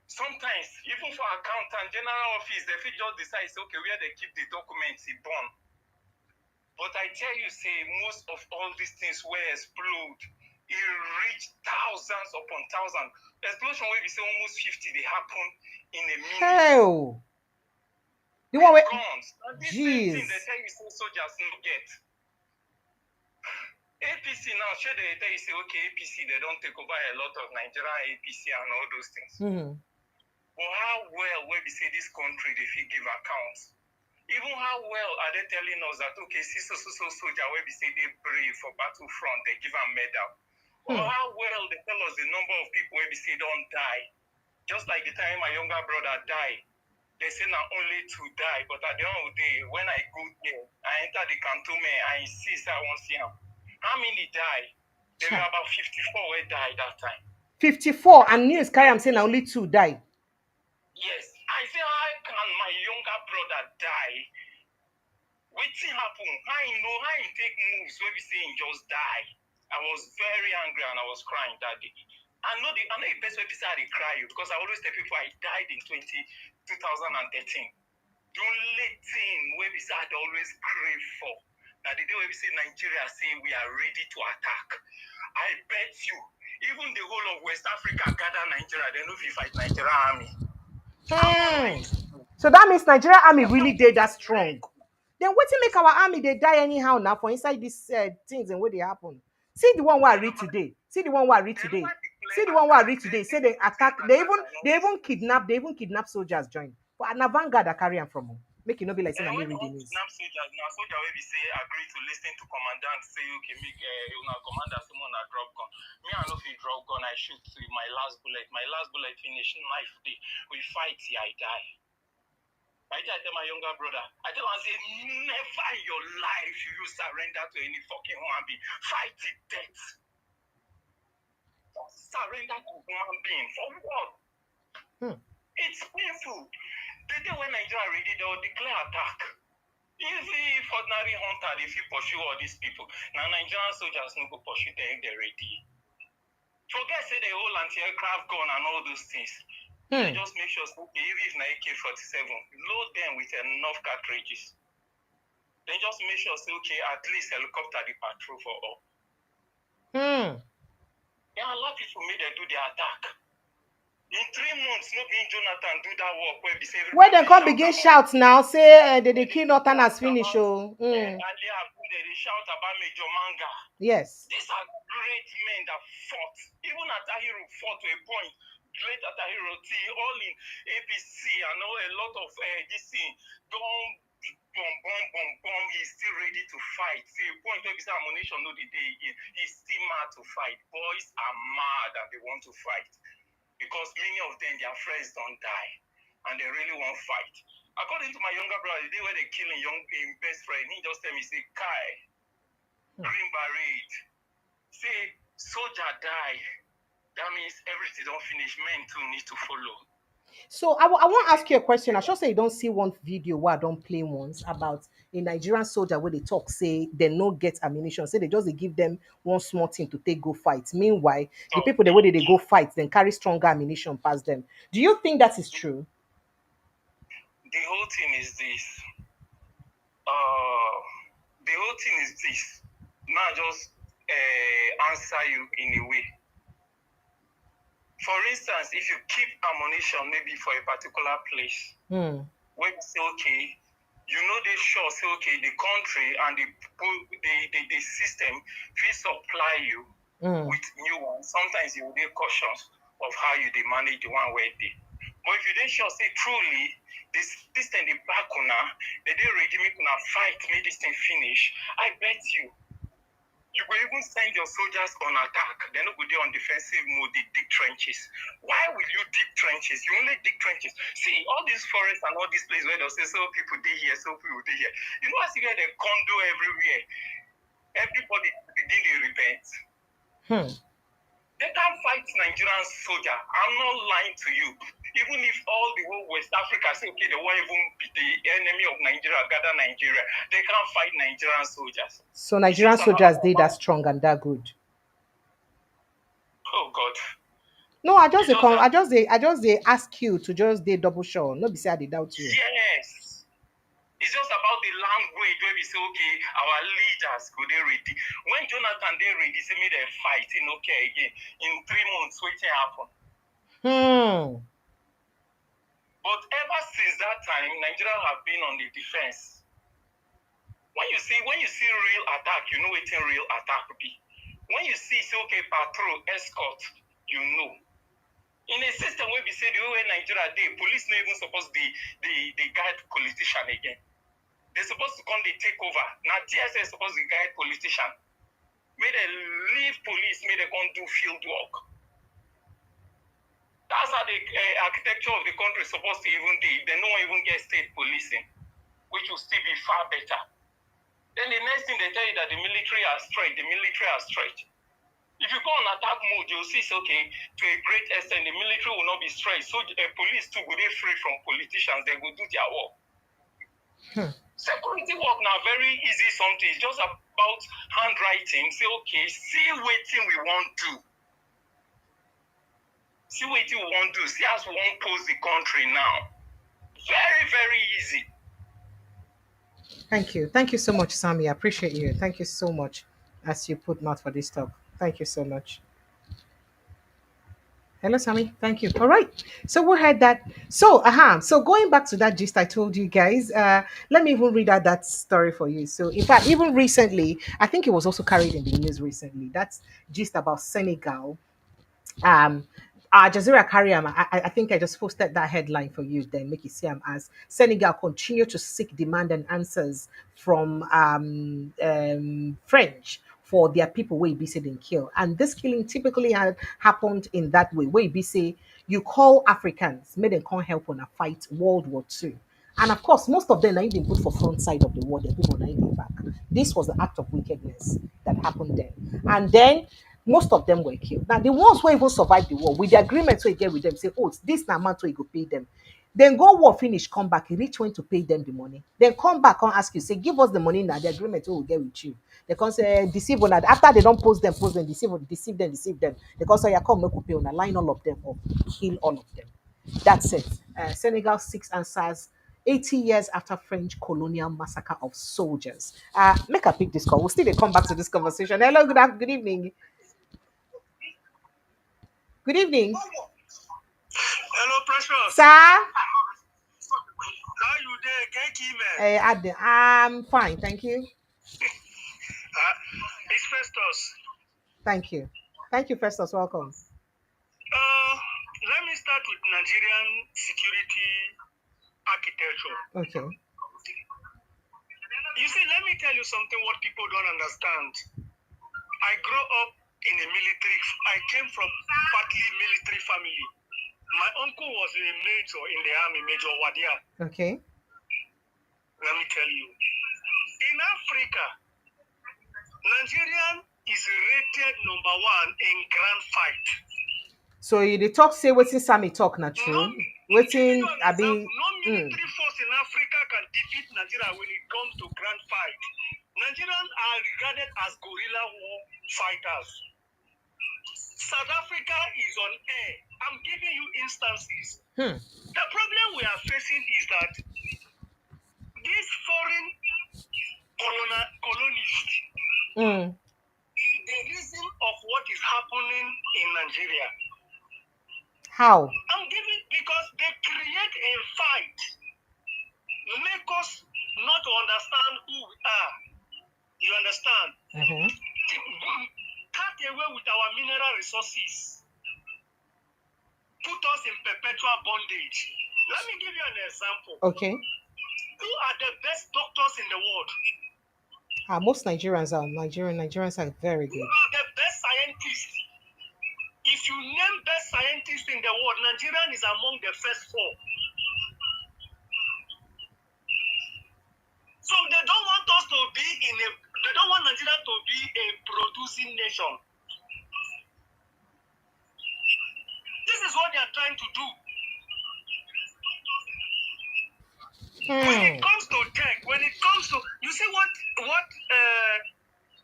Sometimes, even for accountant, general office, they fit just decide, okay, where they keep the documents, it burn. But I tell you, say, most of all these things were explode. It reached thousands upon thousands. Explosion where we say almost 50, they happen in a minute. Hell. The one where guns. And this same thing, they tell you say soldiers no get. APC now, sure they tell you say, okay, APC, they don't take over a lot of Nigerian APC and all those things. But how well when we say this country, they fit give accounts? Even how well are they telling us that, okay, see so soldier where we say they brave for battlefront, they give them medal? Or how well they tell us the number of people where we say don't die? Just like the time my younger brother died, they say not only to die, but at the end of the day, when I go there, I enter the cantonment, I insist I won't see him. How many died? There were about 54 who died that time. 54, and news carry am saying only 2 died. Yes, I say how can my younger brother die? Wetin happen? How he take moves when we say he just die? I was very angry and I was crying that day. I know the best way to say I cry because I always tell people I died in 2013. The only thing where we say I always crave for that the day where we say Nigeria say we are ready to attack. I bet you, even the whole of West Africa gather Nigeria, they know if you fight Nigeria army. So that means Nigeria army really did that strong. Then what to make our army they die anyhow now for inside these things and what they happen? See the one where I read today. They never declare See the one where I read today. Say they attack. They even kidnap soldiers. Join. But an vanguard I carry them from home. Make it not be like saying I When read they the want news. kidnap soldiers, now soldier will be say agree to listen to commandant say okay make una commander someone a drop gun. Me I know if you drop gun I shoot to my last bullet. My last bullet finish knife day. We fight till I die. I tell my younger brother, I tell him, say, never in your life you surrender to any fucking human being. Fight to death. Surrender to human being. For what? It's painful. The day when Nigeria ready, they will declare attack. If ordinary hunter, if you pursue all these people, now Nigerian soldiers no go pursue them if they're ready. Forget say the whole anti-aircraft gun and all those things. They just make sure, okay, even if na AK-47, load them with enough cartridges. Then just make sure, say, okay, at least helicopter the patrol for all. Yeah, a lot of people made them do their attack. In 3 months, no being Jonathan do that work where they say Where they come begin shout now, say they kill Northern has finished. And they shout about Major Manga. Yes. These are great men that fought. Even Atahiro fought to a point. Great Atahiro T, all in APC and all a lot of this thing. Bomb. He's still ready to fight. See, a point where this ammunition no the day again. He's still mad to fight. Boys are mad and they want to fight. Because many of them, their friends don't die. And they really want to fight. According to my younger brother, the day where they killing his best friend, he just tell me, say, Kai, Green Beret, say, soldier die. That means everything don't finish. Men too need to follow. So I want to ask you a question. I should say you don't see one video where I don't play once about a Nigerian soldier where they talk, say they no get ammunition. Say they give them one small thing to take go fight. Meanwhile, the people the way they go fight, then carry stronger ammunition past them. Do you think that is true? The whole thing is this. The whole thing is this. Now just answer you in a way. For instance, if you keep ammunition maybe for a particular place, where you say, okay, you know they sure say, okay, the country and the system will supply you with new ones. Sometimes you will be cautious of how you manage the one where they. But if you don't sure say truly, the system, the back they ready make una fight, make this thing finish, I bet you. You will even send your soldiers on attack. They're not good on defensive mode, they dig trenches. Why will you dig trenches? You only dig trenches. See, all these forests and all these places where they'll say, so people dig here, so people dig here. You know, as you get a condo everywhere, everybody begin to repent. They can't fight Nigerian soldier. I'm not lying to you. Even if all the whole West Africa say, okay, they won't even be the enemy of Nigeria, gather Nigeria, they can't fight Nigerian soldiers. So Nigerian soldiers did that strong and that good. Oh God. No, I just they ask you to just they double sure. No, be say I they doubt you. Yes. It's just about the language where we say, okay, our leaders go they ready. When Jonathan they ready, say me they fighting, okay, again. In 3 months, what happen? But ever since that time, Nigeria have been on the defense. When you see real attack, you know what a real attack be. When you see okay, patrol, escort, you know. In a system where we say the way Nigeria dey, police not even supposed to the guide politician again. They're supposed to come, they take over. Now DSS is supposed to guide politician. May they leave police, may they come do field work. That's how the architecture of the country is supposed to even be. They don't even get state policing, which will still be far better. Then the next thing they tell you that the military are straight. If you go on attack mode, you'll see, okay, to a great extent, the military will not be straight. So police too will be free from politicians. They will do their work. Security work now very easy something. It's just about handwriting. Say, okay, see what we want to do. See what we want to do. See as we want to pose the country now. Very, very easy. Thank you. Thank you so much, Sammy. I appreciate you. Thank you so much as you put mouth for this talk. Thank you so much. Hello, Sammy. Thank you. All right. So we had that. So, So going back to that gist I told you guys, let me even read out that story for you. So, in fact, even recently, I think it was also carried in the news recently. That's gist about Senegal. um Jazeera carry am. I think I just posted that headline for you. Then make you see them as Senegal continue to seek demand and answers from French for their people where be said and kill. And this killing typically had happened in that way. Where be say you call Africans, made them come help on a fight World War II. And of course, most of them are even put for front side of the war. The people are even back. This was the act of wickedness that happened there. And then most of them were killed. Now, the ones who even survived the war, with the agreement so you get with them, say, oh, this na amount so you go pay them. Then go war finish, come back, you reach when to pay them the money. Then come back and ask you, say, give us the money now, the agreement we will get with you. They can say, deceive on that. After they don't post them, deceive them. They can say, yeah, come, make we pay on line all of them up, kill all of them. That's it. Senegal seeks answers 80 years after French colonial massacre of soldiers. Make a pick this call. We'll still come back to this conversation. Hello, good evening. Good evening. Hello, Precious. Sir? How you there? I'm fine, thank you. It's Festus. Thank you. Thank you, Festus. Welcome. Let me start with Nigerian security architecture. Okay. You see, let me tell you something what people don't understand. I grew up in a military, I came from partly military family. My uncle was a major in the army, Major Wadia. Okay. Let me tell you. In Africa, Nigerian is rated number 1 in grand fight. So the talk say waiting Sammy talk not true. Waiting No military force in Africa can defeat Nigeria when it comes to grand fight. Nigerians are regarded as guerrilla war fighters. South Africa is on air. I'm giving you instances. The problem we are facing is that these foreign colonists, the reason of what is happening in Nigeria. How? I'm giving because they create a fight, make us not to understand who we are. You understand? Cut away with our mineral resources. Put us in perpetual bondage. Let me give you an example. Okay. Who are the best doctors in the world? Most Nigerians are Nigerians are very good. Who are the best scientists? If you name best scientists in the world, Nigerian is among the first 4. So they don't want us to be they don't want Nigeria to be a producing nation. This is what they are trying to do. When it comes to tech, when it comes to, you see what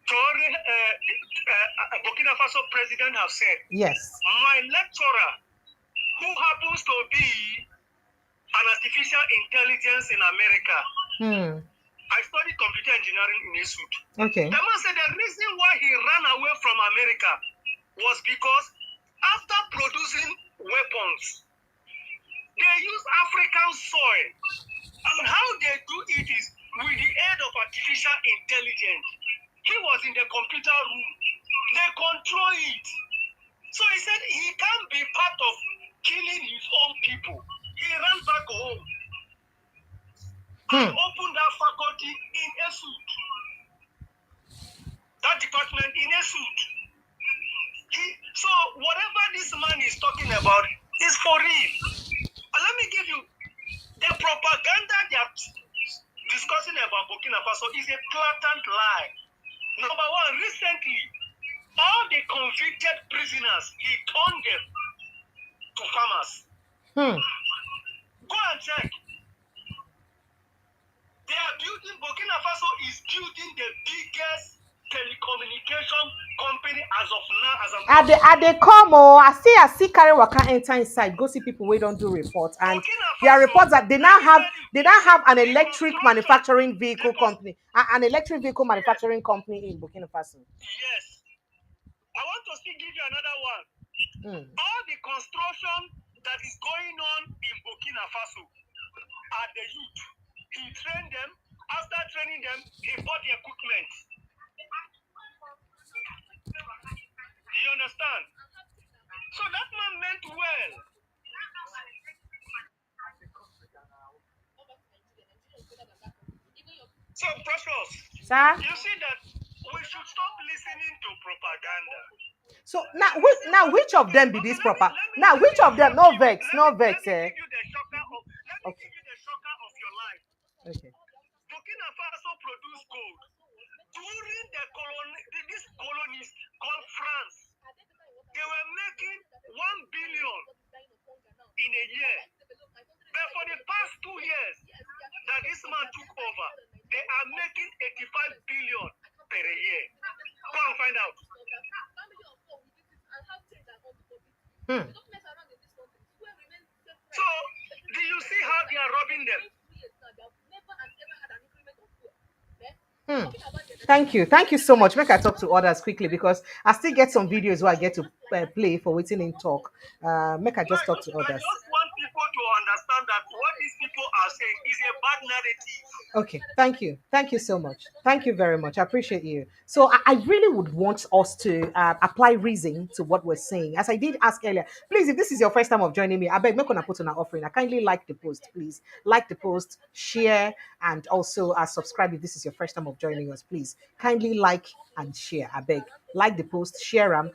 Traore, Burkina Faso president have said? Yes. My lecturer, who happens to be an artificial intelligence in America, I studied computer engineering in a suit. Okay. The man said the reason why he ran away from America was because after producing weapons, they use African soil. And how they do it is with the aid of artificial intelligence. He was in the computer room. They control it. So he said he can't be part of killing his own people. He ran back home and opened that faculty in Esud. That department in Esud. So whatever this man is talking about is for real. Let me give you the propaganda they are discussing about Burkina Faso is a blatant lie. Number 1, recently, all the convicted prisoners, he turned them to farmers. Go and check. They are building, Burkina Faso is building the biggest telecommunication company as of now. They come I see carry waka enter inside, go see people we don't do reports. And there are reports that they now have an electric manufacturing vehicle company. An electric vehicle manufacturing company in Burkina Faso. Yes. I want to still give you another one. All the construction that is going on in Burkina Faso are the youth. He trained them. After training them, he bought the equipment. You understand? So that man meant well. So, Precious, Sir? you see that we should stop listening to propaganda. So now which of them be this proper? Now which of them? No vex, no vex. Let me give you the shocker of your life. Okay. Burkina Faso produced gold during these colonies called France. They were making 1 billion in a year. But for the past 2 years that this man took over, they are making 85 billion per year. Go and find out. So, do you see how they are robbing them? Thank you so much. Make I talk to others quickly because I still get some videos where I get to play for waiting in talk. Make I just talk to I others. just want people to understand that what these people are saying is a bad narrative. Okay, thank you so much, thank you very much, I appreciate you. So I really would want us to apply reason to what we're saying, as I did ask earlier. Please, if this is your first time of joining me, I beg make una put on our offering. I kindly like the post, please like the post, share, and also subscribe if this is your first time of joining us. Please kindly like and share. I beg, like the post, share them.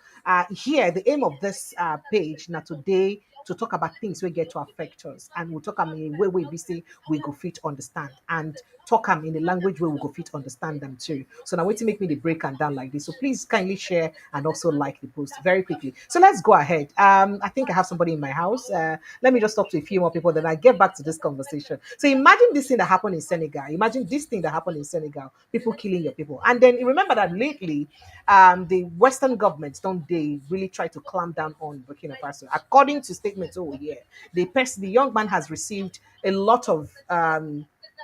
Here, the aim of this page now today to talk about things we get to affect us, and we'll talk in a way we say we go fit understand, and talk in the language where we go fit understand them too. So now wait to make me the break and down like this. So please kindly share and also like the post very quickly. So let's go ahead. I think I have somebody in my house. Let me just talk to a few more people, then I get back to this conversation. So imagine this thing that happened in Senegal. Imagine this thing that happened in Senegal. People killing your people, and then remember that lately, the Western governments don't they really try to clamp down on Burkina Faso. According to statements over here, the young man has received a lot of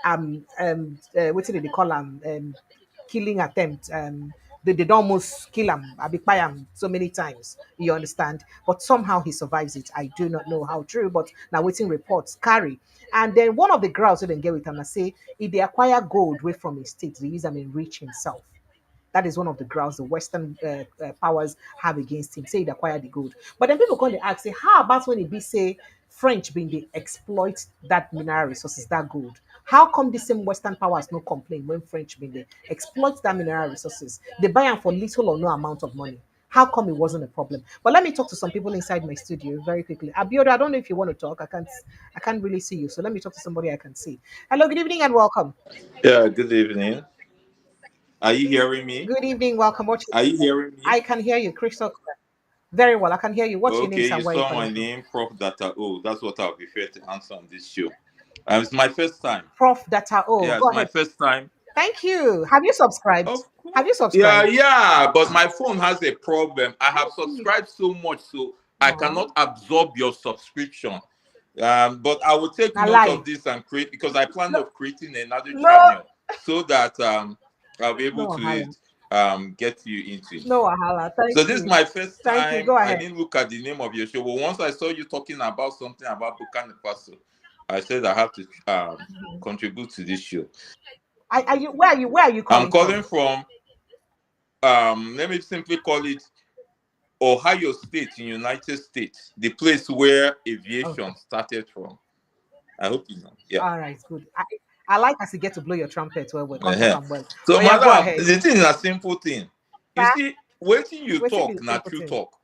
what did they call them, killing attempt. They don't almost kill him, abikpai him so many times. You understand? But somehow he survives it. I do not know how true, but now waiting reports carry. And then one of the grounds we didn't get with him, I say, if they acquire gold away from his state, they use them enrich himself. That is one of the grounds the Western powers have against him. Say he acquired the gold. But then people come to ask, say, how about when it be say French being they exploit that mineral resources, that gold? How come the same Western powers no complain when French being they exploit that mineral resources? They buy them for little or no amount of money. How come it wasn't a problem? But let me talk to some people inside my studio very quickly. Abioda, I don't know if you want to talk. I can't really see you. So let me talk to somebody I can see. Hello, good evening and welcome. Yeah, good evening. Are you hearing me? Good evening, welcome. Are you hearing me? I can hear you, Crystal clear. Very well. I can hear you. What's your name, Okay, sir? you Where are you saw my calling from? name, Prof. Data. Oh, that's what I'll prefer to answer on this show. It's my first time. Prof. Data. Oh, Yeah, go it's my ahead. first time. Thank you. Have you subscribed? Of Have course. you Yeah, subscribed? yeah, but my phone has a problem. I have subscribed so much, so I Oh, cannot absorb your subscription. But I will take now note of lie. this and create because I plan No, of creating another no, channel so that I'll be able no, to Wahala. get you into it. No, Wahala. Thank So this is you. my first Thank you. time. Go I ahead. didn't look at the name of your show, but once I saw you talking about something about Burkina Faso, I said I have to contribute to this show. Are you? Where are you? Where are you I'm calling from? calling from let me simply call it Ohio State in United States, the place where Okay. aviation started from. I hope you know. Yeah. All right. Good. I like as you get to blow your trumpet. Well, we can't talk Uh-huh. am well. So, Oh yeah, go madam, ahead. the thing is a simple thing. You Sir, see, waiting you waiting be talk, the not simple true thing. talk.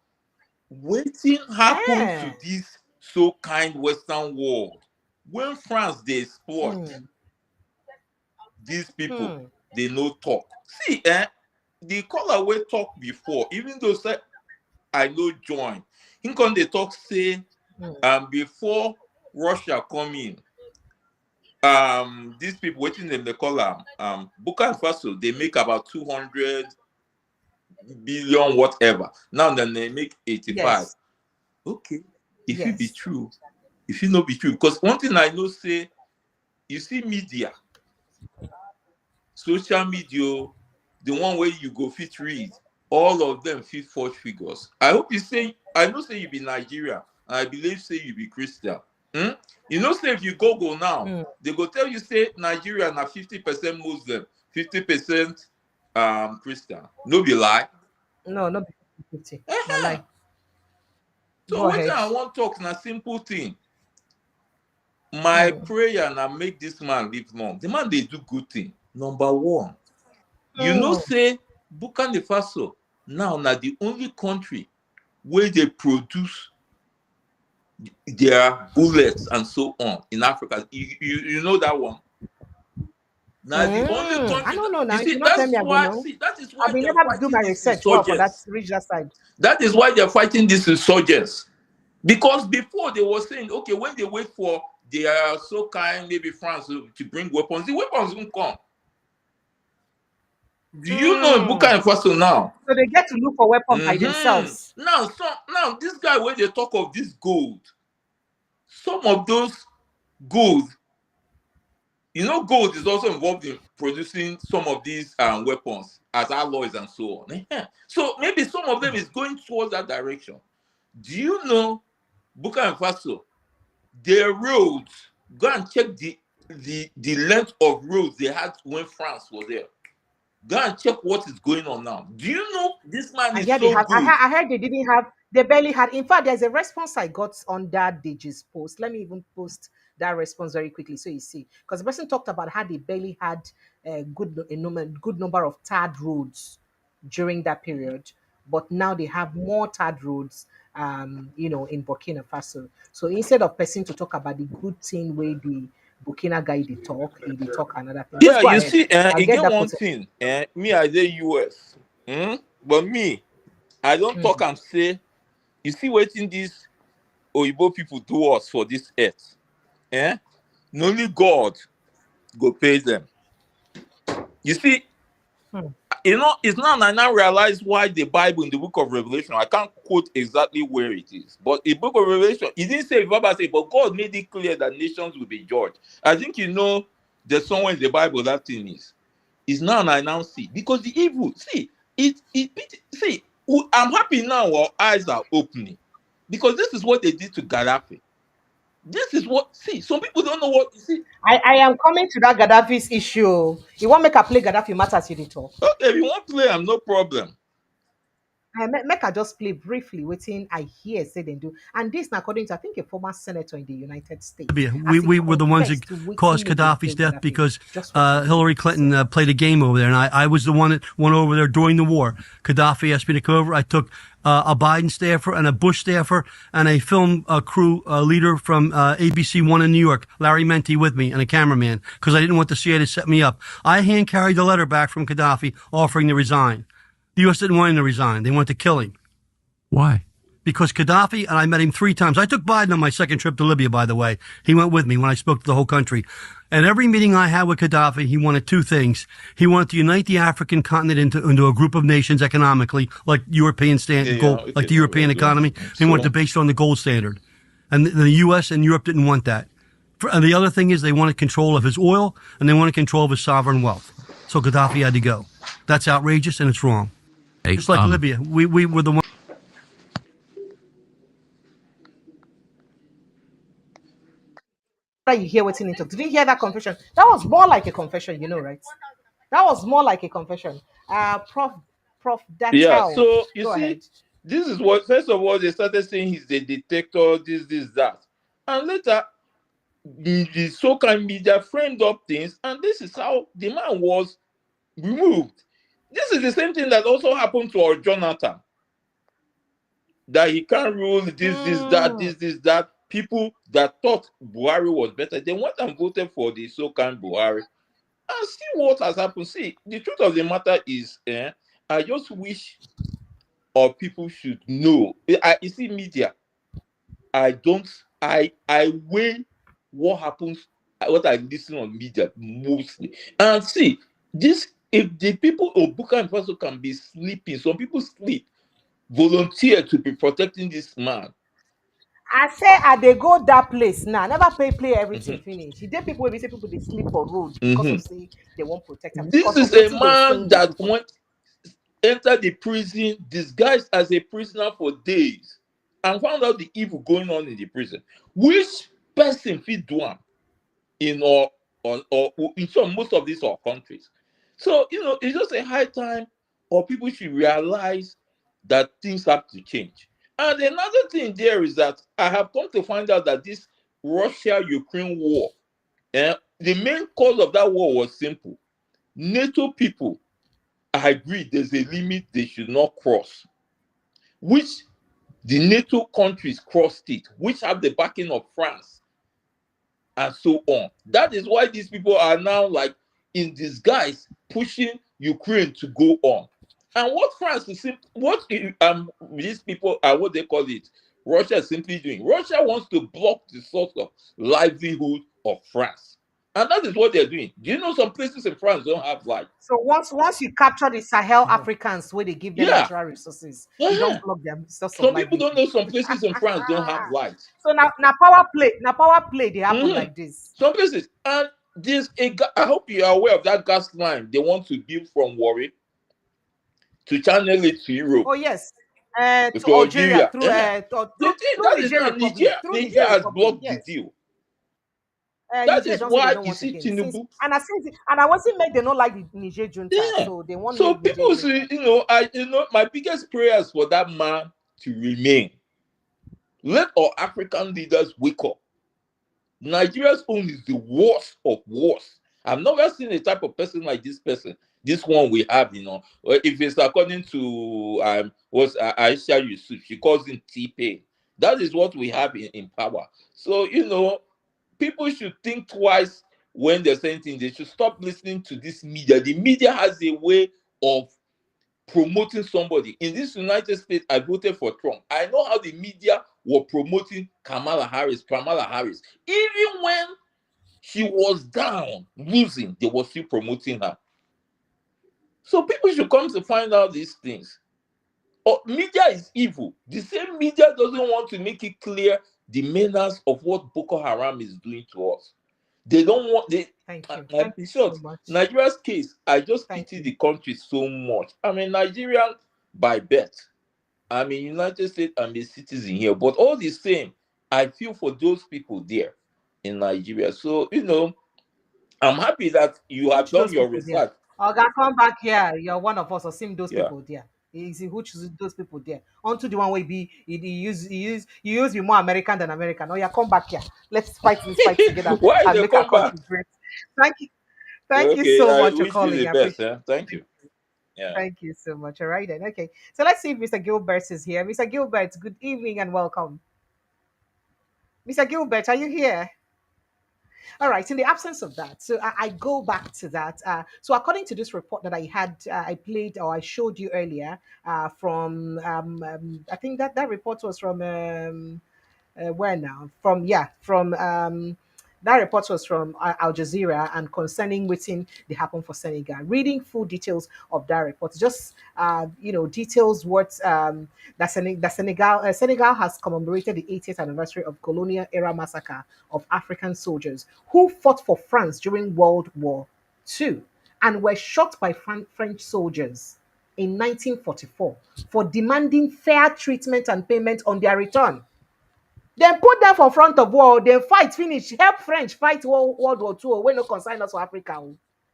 Waiting happen to Eh. this so kind Western world. When France they exploit Hmm. these people, Hmm. they no talk. See, the caller we talk before, even though say I no join, him come they talk say Hmm. before Russia come in, these people waiting them they call Burkina Faso, they make about 200 billion whatever. Now then they make 85. Yes. Okay, if it be Yes. true, if it not be true, because one thing I know say, you see media, social media, the one where you go fit read, all of them fit forge figures. I hope you say, I know say you be Nigeria, and I believe say you be Christian. Hmm? You know say if you Google now, Hmm. they go tell you say Nigeria na 50% Muslim, 50% Christian. No be lie. No, not 50. No Uh-huh. lie. So Go what ahead. I want to talk na simple thing. My prayer na make this man live long. The man they do good thing. Number one, you know say Burkina Faso now na the only country where they produce their bullets and so on in Africa. You know that one. Now the only I country don't know you now. If see you not tell that's me, I go why know. that is I why will they're never do fighting my this research well for that insurgents. regional side. That is why they're fighting this insurgents. Because before they were saying, okay, when they wait for their so kind, maybe France to bring weapons, the weapons won't come. Do you know in Burkina Faso now? So they get to look for weapons by themselves. Now this guy, when they talk of this gold, some of those gold, you know, gold is also involved in producing some of these weapons as alloys and so on. So maybe some of them is going towards that direction. Do you know Burkina Faso? Their roads, go and check the length of roads they had when France was there. Go and check what is going on now. Do you know this man I is hear they so have. good? I heard they didn't have. They barely had. In fact, there's a response I got on that Deji's post. Let me even post that response very quickly so you see. Because the person talked about how they barely had a good number of tarred roads during that period, but now they have more tarred roads. In Burkina Faso. So instead of person to talk about the good thing where the Burkina guy they talk another thing. Just Yeah, go you ahead. see, I'll get again that one post. thing. Me, I say US. But me, I don't talk and say, you see, waiting these Oyibo people do us for this earth. Only God go pay them. You see, it's not. I now realize why the Bible in the book of Revelation. I can't quote exactly where it is, but in book of Revelation, it didn't say Bible say, but God made it clear that nations will be judged. I think you know there's somewhere in the Bible that thing is. It's now I now see because the evil. See see. I'm happy now. Our eyes are opening because this is what they did to Gaddafi. This is what some people don't know what you see. I am coming to that Gaddafi's issue. You want make a play Gaddafi matters you dey talk. Okay, if you want to play, I'm no problem. Make I just play briefly waiting I hear say they do. And this now according to I think a former senator in the United States. Libya. As he We were the ones that confessed to wetin caused make them Gaddafi's kill death Gaddafi. because Just watch the Hillary video. Clinton played a game over there, and I was the one that went over there during the war. Gaddafi asked me to come over. I took a Biden staffer and a Bush staffer and a film crew leader from ABC One in New York, Larry Menti, with me, and a cameraman because I didn't want the CIA to set me up. I hand carried the letter back from Gaddafi offering to resign. The U.S. didn't want him to resign. They wanted to kill him. Why? Because Gaddafi, and I met him 3 times. I took Biden on my second trip to Libya, by the way. He went with me when I spoke to the whole country. And every meeting I had with Gaddafi, he wanted 2 things. He wanted to unite the African continent into a group of nations economically, like European like the European economy. He wanted to base it on the gold standard. And the U.S. and Europe didn't want that. And the other thing is they wanted control of his oil, and they wanted control of his sovereign wealth. So Gaddafi had to go. That's outrageous, and it's wrong. Hey, Just like Libya. We were the one. You hear what's in it. Did you hear that confession? That was more like a confession, right? That was more like a confession. Prof Yeah, Datel, so you go see, ahead. this is what first of all they started saying he's the detector, this, that. And later the so-called media framed up things, and this is how the man was removed. This is the same thing that also happened to our Jonathan. That he can't rule that. People that thought Buhari was better, they went and voted for the so-called Buhari. And see what has happened. See, the truth of the matter is, I just wish or people should know. You see, media. I weigh what happens, what I listen on media mostly. And see, this if the people of Burkina Faso can be sleeping, some people sleep, volunteer to be protecting this man. I say they go that place now. Never play everything finish. He did people wey be say people they sleep for road because of say they won't protect them This because of is a what they man saying they do that for. went enter the prison disguised as a prisoner for days and found out the evil going on in the prison. Which person fit do am in or in some most of these our countries? So it's just a high time or people should realize that things have to change. And another thing there is that I have come to find out that this Russia-Ukraine war, the main cause of that war was simple. NATO people agreed there's a limit they should not cross, which the NATO countries crossed it, which have the backing of France and so on. That is why these people are now like in disguise pushing Ukraine to go on. And what France is what these people are, what they call it, Russia is simply doing. Russia wants to block the source of livelihood of France. And that is what they're doing. Do you know some places in France don't have light? So once you capture the Sahel Africans where they give them Yeah. natural resources, you don't block them. Some people don't know some places in France don't have light. So now power play they happen like this. Some places. And there's I hope you are aware of that gas line they want to build from Warri to channel it to Europe. Oh yes. To Algeria through that is not Nigeria has blocked the deal. That is why you see Tinubu. And I wasn't made they not like the Niger junta, so they want. So people say, my biggest prayers for that man to remain. Let our African leaders wake up. Nigeria's own is the worst of worst. I've never seen a type of person like this person. This one we have, if it's according to Aisha Yusuf, she calls him T-Pain. That is what we have in power. So, people should think twice when they're saying things. They should stop listening to this media. The media has a way of promoting somebody. In this United States, I voted for Trump. I know how the media were promoting Kamala Harris. Even when she was down, losing, they were still promoting her. So people should come to find out these things. Media is evil. The same media doesn't want to make it clear the menace of what Boko Haram is doing to us. They don't want. Thank you so much. Nigeria's case, I just pity the country so much. I'm a Nigerian by birth. I'm a United States. I'm a citizen here. But all the same, I feel for those people there in Nigeria. So, I'm happy that you have done your research. Oga, come back here. You're one of us. Or see those people there. Who chooses those people there? Onto the one way be you use be more American than American. Oh yeah, come back here. Let's fight this fight together. Why and they make come our back? country great. Thank you so much for calling. You the best, Thank you. Yeah. Thank you so much. All right then. Okay. So let's see if Mr. Gilbert is here. Mr. Gilbert, good evening and welcome. Mr. Gilbert, are you here? All right, in the absence of that, so I go back to that. So according to this report that I had, I played or I showed you earlier from, I think that report was from, where now? From that report was from Al Jazeera and concerning waiting they happen for Senegal. Reading full details of that report, just details what Senegal has commemorated the 80th anniversary of colonial era massacre of African soldiers who fought for France during World War II and were shot by French soldiers in 1944 for demanding fair treatment and payment on their return. Then put them for front of war, then fight finish, help French fight World War II, when no consign us for Africa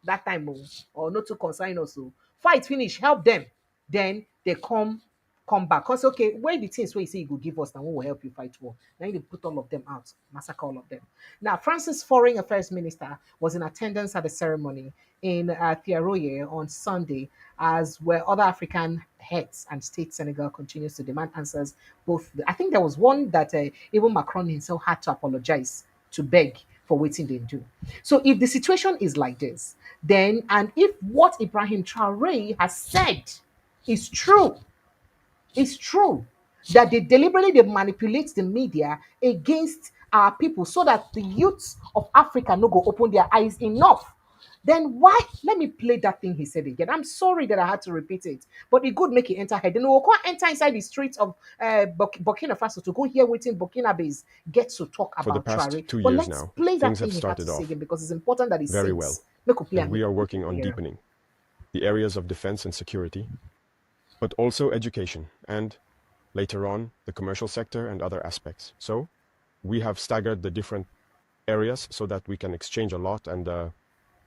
that time, or not to consign us. Fight finish, help them. Then they come back. Because okay, where the things where you say you will give us, and we will help you fight war. Then they put all of them out, massacre all of them. Now, France's foreign affairs minister was in attendance at the ceremony in Traoré on Sunday, as where other African heads and state Senegal continues to demand answers. I think there was one that even Macron himself had to apologize to beg for waiting they do. So if the situation is like this, then and if what Ibrahim Traoré has said is true, that they deliberately manipulate the media against our people so that the youths of Africa no go open their eyes enough. Then why? Let me play that thing he said again. I'm sorry that I had to repeat it, but it could make it enter head. Then we'll go enter inside the streets of Burkina Faso to go hear waiting Burkinabe's get to talk For the about past Traoré. 2 But years let's now, play that things thing have he had started to say off again because it's important that he very sings. well, Make we play and we are working on here. deepening the areas of defense and security, but also education and, later on, the commercial sector and other aspects. So we have staggered the different areas so that we can exchange a lot and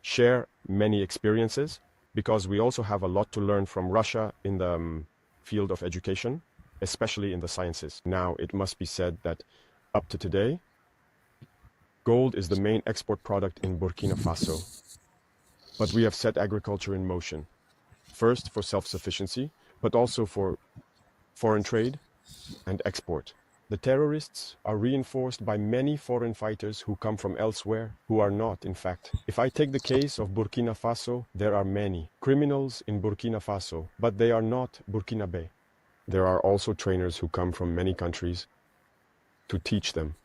share many experiences, because we also have a lot to learn from Russia in the field of education, especially in the sciences. Now, it must be said that up to today, gold is the main export product in Burkina Faso. But we have set agriculture in motion, first for self-sufficiency, but also for foreign trade and export. The terrorists are reinforced by many foreign fighters who come from elsewhere, who are not, in fact. If I take the case of Burkina Faso, there are many criminals in Burkina Faso, but they are not Burkinabe. There are also trainers who come from many countries to teach them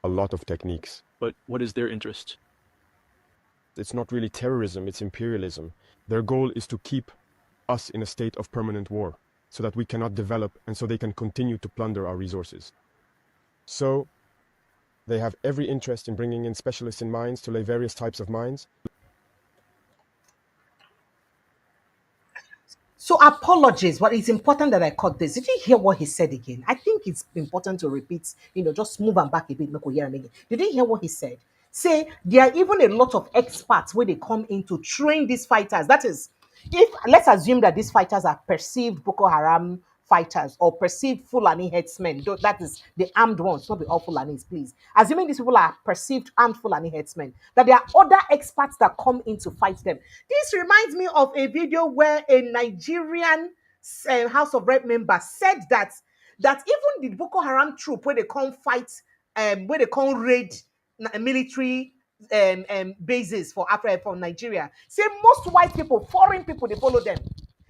a lot of techniques. But what is their interest? It's not really terrorism, it's imperialism. Their goal is to keep us in a state of permanent war, so that we cannot develop and so they can continue to plunder our resources. So they have every interest in bringing in specialists in mines to lay various types of mines. So apologies, but it's important that I cut this. Did you hear what he said again? I think it's important to repeat, just move and back a bit, make we hear him again. Did you hear what he said? Say there are even a lot of experts where they come in to train these fighters. That is, if let's assume that these fighters are perceived Boko Haram fighters or perceived Fulani headsmen, that is the armed ones, not the all Fulanis, please. Assuming these people are perceived armed Fulani headsmen, that there are other experts that come in to fight them. This reminds me of a video where a Nigerian House of Rep member said that even the Boko Haram troop where they come fight, where they come raid military bases for Africa, for Nigeria, say most white people, foreign people, they follow them.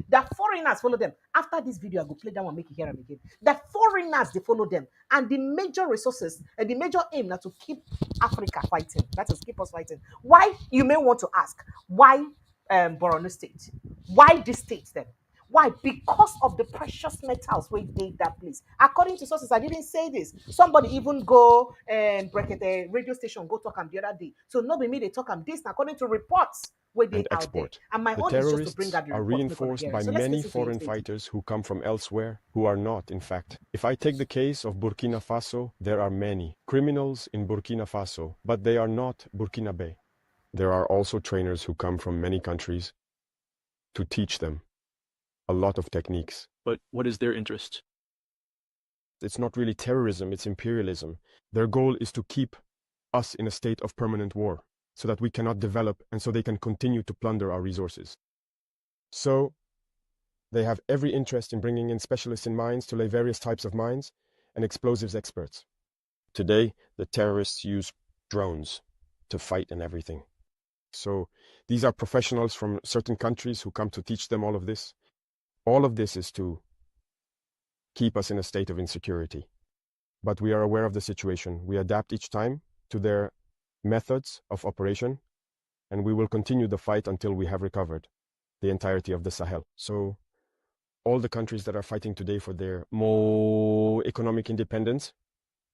That foreigners follow them. After this video, I go play that one, make you hear them again. That foreigners, they follow them. And the major resources and the major aim now to keep Africa fighting. That is, keep us fighting. Why, you may want to ask, why Borno State? Why this state then? Why? Because of the precious metals we did that place. According to sources, I didn't say this. Somebody even go and break it, a radio station, go talk the other day. So nobody me they talk this. According to reports where they And out there. export. And my The own is just to bring terrorists out the are report. reinforced by many foreign fighters who come from elsewhere, who are not, in fact. If I take the case of Burkina Faso, there are many criminals in Burkina Faso, but they are not Burkinabe. There are also trainers who come from many countries to teach them a lot of techniques. But what is their interest? It's not really terrorism, it's imperialism. Their goal is to keep us in a state of permanent war, so that we cannot develop and so they can continue to plunder our resources. So they have every interest in bringing in specialists in mines to lay various types of mines and explosives experts. Today, the terrorists use drones to fight and everything. So these are professionals from certain countries who come to teach them all of this. All of this is to keep us in a state of insecurity. But we are aware of the situation. We adapt each time to their methods of operation, and we will continue the fight until we have recovered the entirety of the Sahel. So all the countries that are fighting today for their more economic independence,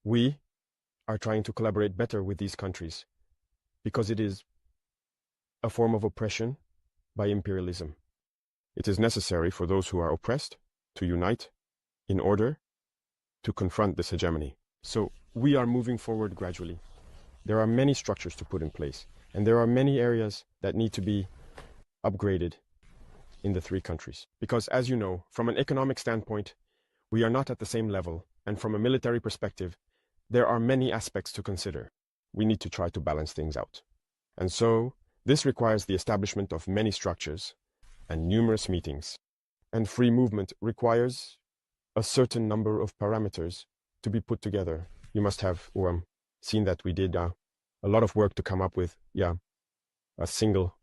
we are trying to collaborate better with these countries, because it is a form of oppression by imperialism. It is necessary for those who are oppressed to unite in order to confront this hegemony. So we are moving forward gradually. There are many structures to put in place, and there are many areas that need to be upgraded in the three countries. Because as you know, from an economic standpoint, we are not at the same level, and from a military perspective, there are many aspects to consider. We need to try to balance things out. And so this requires the establishment of many structures and numerous meetings. And free movement requires a certain number of parameters to be put together. You must have seen that we did a lot of work to come up with a single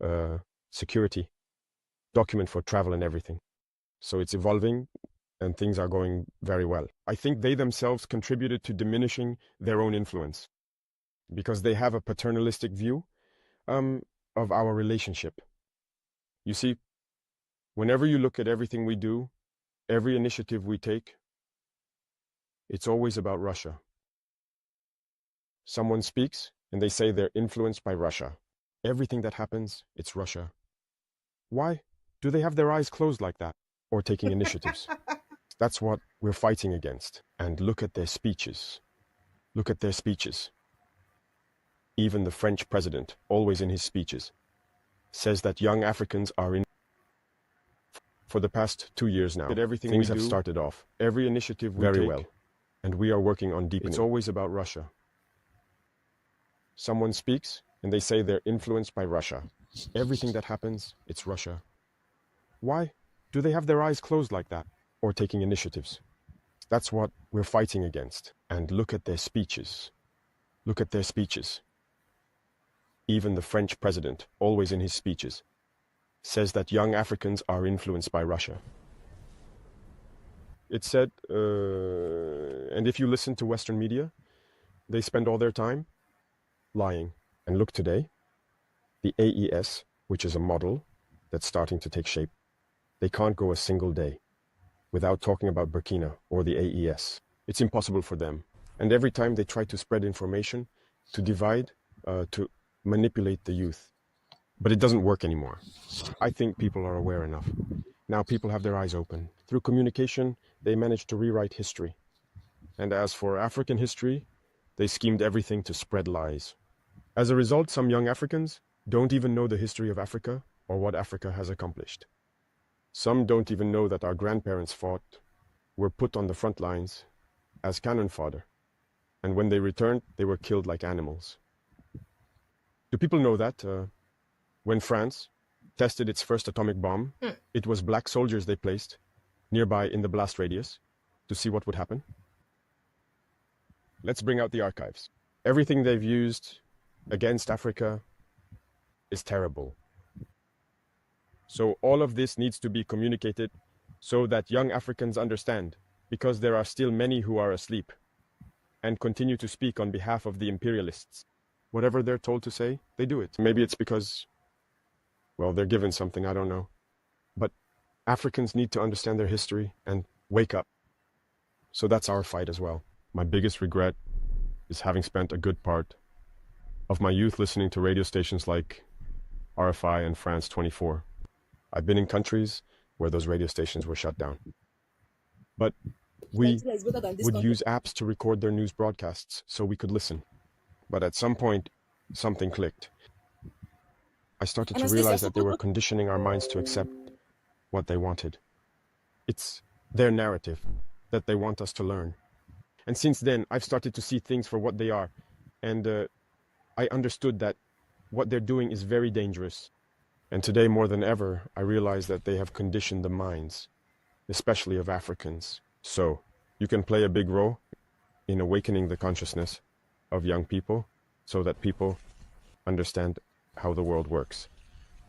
security document for travel and everything. So it's evolving and things are going very well. I think they themselves contributed to diminishing their own influence because they have a paternalistic view of our relationship. You see, whenever you look at everything we do, every initiative we take, it's always about Russia. Someone speaks and they say they're influenced by Russia. Everything that happens, it's Russia. Why do they have their eyes closed like that? Or taking initiatives? That's what we're fighting against. And look at their speeches. Look at their speeches. Even the French president, always in his speeches, says that young Africans are in For the past 2 years now, things have started off. Every initiative we very take, well, and we are working on deepening. It's always about Russia. Someone speaks, and they say they're influenced by Russia. Everything that happens, it's Russia. Why do they have their eyes closed like that? Or taking initiatives? That's what we're fighting against. And look at their speeches. Look at their speeches. Even the French president, always in his speeches, says that young Africans are influenced by Russia. It said, and if you listen to Western media, they spend all their time lying. And look today, the AES, which is a model that's starting to take shape, they can't go a single day without talking about Burkina or the AES. It's impossible for them. And every time they try to spread information, to divide, to manipulate the youth. But it doesn't work anymore. I think people are aware enough. Now people have their eyes open. Through communication, they managed to rewrite history. And as for African history, they schemed everything to spread lies. As a result, some young Africans don't even know the history of Africa or what Africa has accomplished. Some don't even know that our grandparents fought, were put on the front lines as cannon fodder. And when they returned, they were killed like animals. Do people know that when France tested its first atomic bomb, it was black soldiers they placed nearby in the blast radius to see what would happen? Let's bring out the archives. Everything they've used against Africa is terrible. So all of this needs to be communicated so that young Africans understand, because there are still many who are asleep and continue to speak on behalf of the imperialists. Whatever they're told to say, they do it. Maybe it's because, well, they're given something, I don't know. But Africans need to understand their history and wake up. So that's our fight as well. My biggest regret is having spent a good part of my youth listening to radio stations like RFI and France 24. I've been in countries where those radio stations were shut down. But we would use apps to record their news broadcasts so we could listen. But at some point, something clicked. I started to realize that they were conditioning our minds to accept what they wanted. It's their narrative that they want us to learn. And since then, I've started to see things for what they are. And I understood that what they're doing is very dangerous. And today, more than ever, I realize that they have conditioned the minds, especially of Africans. So, you can play a big role in awakening the consciousness of young people so that people understand how the world works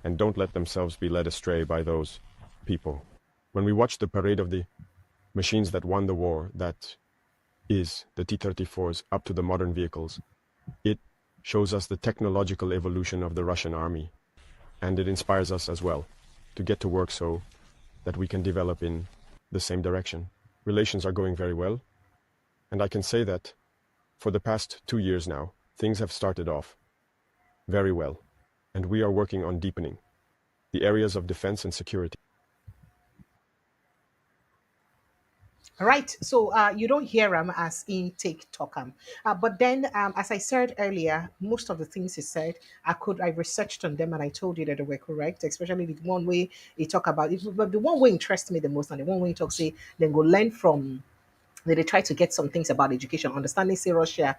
and don't let themselves be led astray by those people. When we watch the parade of the machines that won the war, that is the T-34s up to the modern vehicles, it shows us the technological evolution of the Russian army, and it inspires us as well to get to work so that we can develop in the same direction. Relations are going very well, and I can say that for the past 2 years now, things have started off very well, and we are working on deepening the areas of defense and security. All right, so you don't hear him as in take talk him, but then as I said earlier, most of the things he said, I researched on them and I told you that they were correct, especially the one way he talk about it. But the one way interests me the most, and the one way he talk say then go learn from. They try to get some things about education, understanding, say, Russia,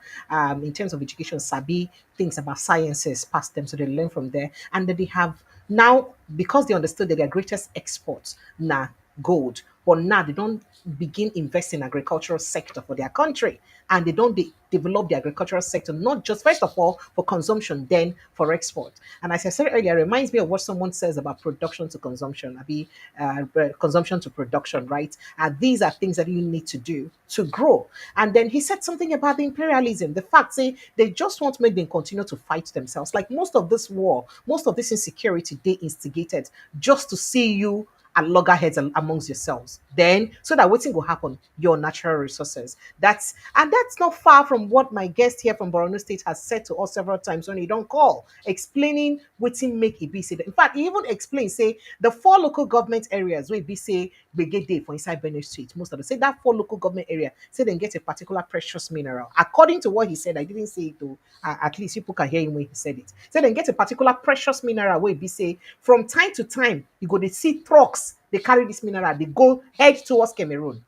in terms of education, sabi things about sciences past them, so they learn from there. And then they have now, because they understood that their greatest exports now gold, but now they don't begin investing in agricultural sector for their country, and they don't develop the agricultural sector, not just first of all for consumption, then for export. And as I said earlier, it reminds me of what someone says about production to consumption, consumption to production, right? And these are things that you need to do to grow. And then he said something about the imperialism, the fact say they just want to make them continue to fight themselves. Like most of this war, most of this insecurity, they instigated just to see you at loggerheads amongst yourselves. Then, so that what's going to happen, your natural resources. That's not far from what my guest here from Borno State has said to us several times when he don't call, explaining what's make it be say. In fact, he even explained, say, the 4 local government areas where be say Brigade Day for inside Benue State. Most of them say that 4 local government area say they get a particular precious mineral. According to what he said, I didn't say it though. At least people can hear him when he said it. Say they get a particular precious mineral where be say from time to time you go to see trucks they carry this mineral, they go head towards Cameroon.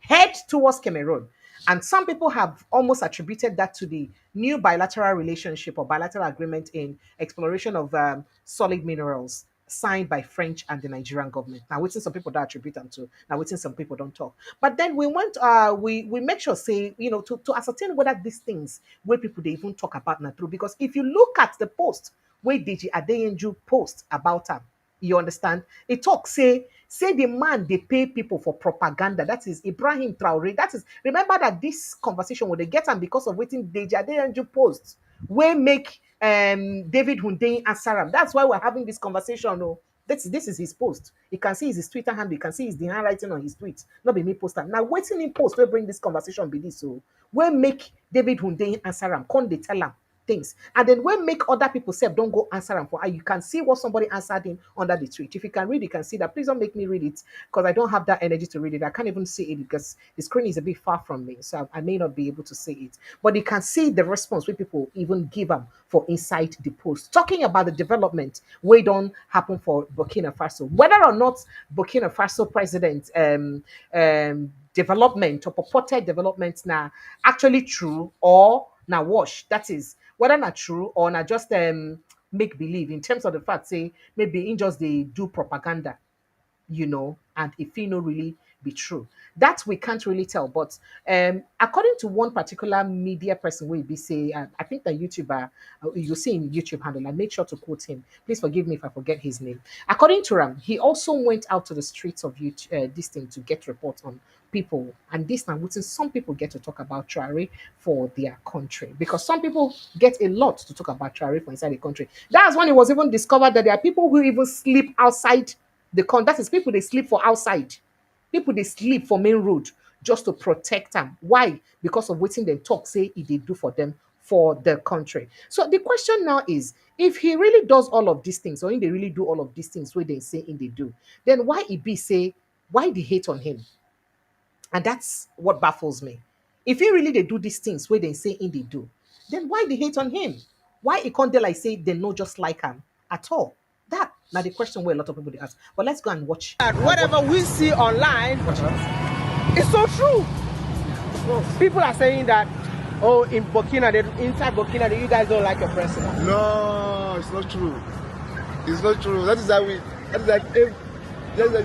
Head towards Cameroon. And some people have almost attributed that to the new bilateral relationship or bilateral agreement in exploration of solid minerals signed by French and the Nigerian government. Now, waiting some people don't attribute them to. Now, waiting some people don't talk. But then we want we make sure say to ascertain whether these things where people they even talk about now true. Because if you look at the post where Deji Adeyanju post about her, you understand? It talks say the man they pay people for propaganda. That is Ibrahim Traore. That is remember that this conversation when they get them because of waiting Deji Adeyanju posts where make David Hundeyin answer him. That's why we're having this conversation. Oh, this is his post. You can see his Twitter handle. You can see his the handwriting on his tweet. Not be me poster. Now waiting in post will bring this conversation be this. So where make David Hundeyin answer him? Can they tell him? Things. And then when make other people say don't go answer them for you can see what somebody answered him under the tweet. If you can read, you can see that. Please don't make me read it because I don't have that energy to read it. I can't even see it because the screen is a bit far from me, so I may not be able to see it. But you can see the response where people even give them for inside the post, talking about the development where don't happen for Burkina Faso, whether or not Burkina Faso president development or purported development now actually true or now wash. That is whether not true or not just make believe in terms of the fact say maybe in just they do propaganda, and if it no really be true. That we can't really tell. But according to one particular media person, will be say, I think the YouTuber, you see in YouTube handle, I made sure to quote him. Please forgive me if I forget his name. According to Ram, he also went out to the streets of this thing to get reports on people. And this time, some people get to talk about Traoré for their country because some people get a lot to talk about Traoré for inside the country. That's when it was even discovered that there are people who even sleep outside that is people they sleep for outside. People they sleep for main road just to protect them. Why? Because of waiting they talk, say if they do for them for the country. So the question now is if he really does all of these things, or if they really do all of these things where they say in they do, then why it be say why the hate on him? And that's what baffles me. If he really they do these things where they say in they do, then why the hate on him? Why it can't they like say they know just like him at all? That now the question where a lot of people they ask. But let's go and watch. Whatever we see online is so true. People are saying that, oh, in Burkina, inside Burkina, you guys don't like your president. No, it's not true. It's not true. That is that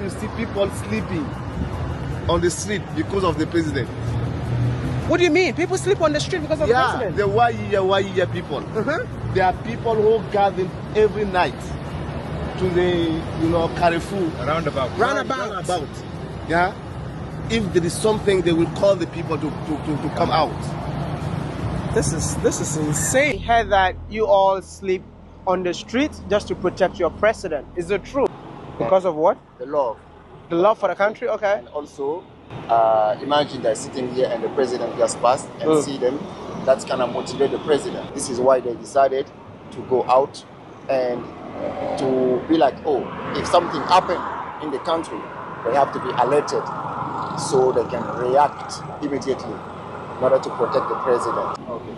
you see people sleeping on the street because of the president. What do you mean? People sleep on the street because of the president? The Waiya people. There are people who gather every night to the Carrefour roundabout. Yeah. If there is something, they will call the people to come out. This is insane. I heard that you all sleep on the street just to protect your president. Is it true? Because of what? The love. The love for the country? Okay. And also, imagine they're sitting here and the president just passed and see them. That's kind of motivate the president. This is why they decided to go out and to be like, oh, if something happened in the country, they have to be alerted so they can react immediately in order to protect the president. Okay.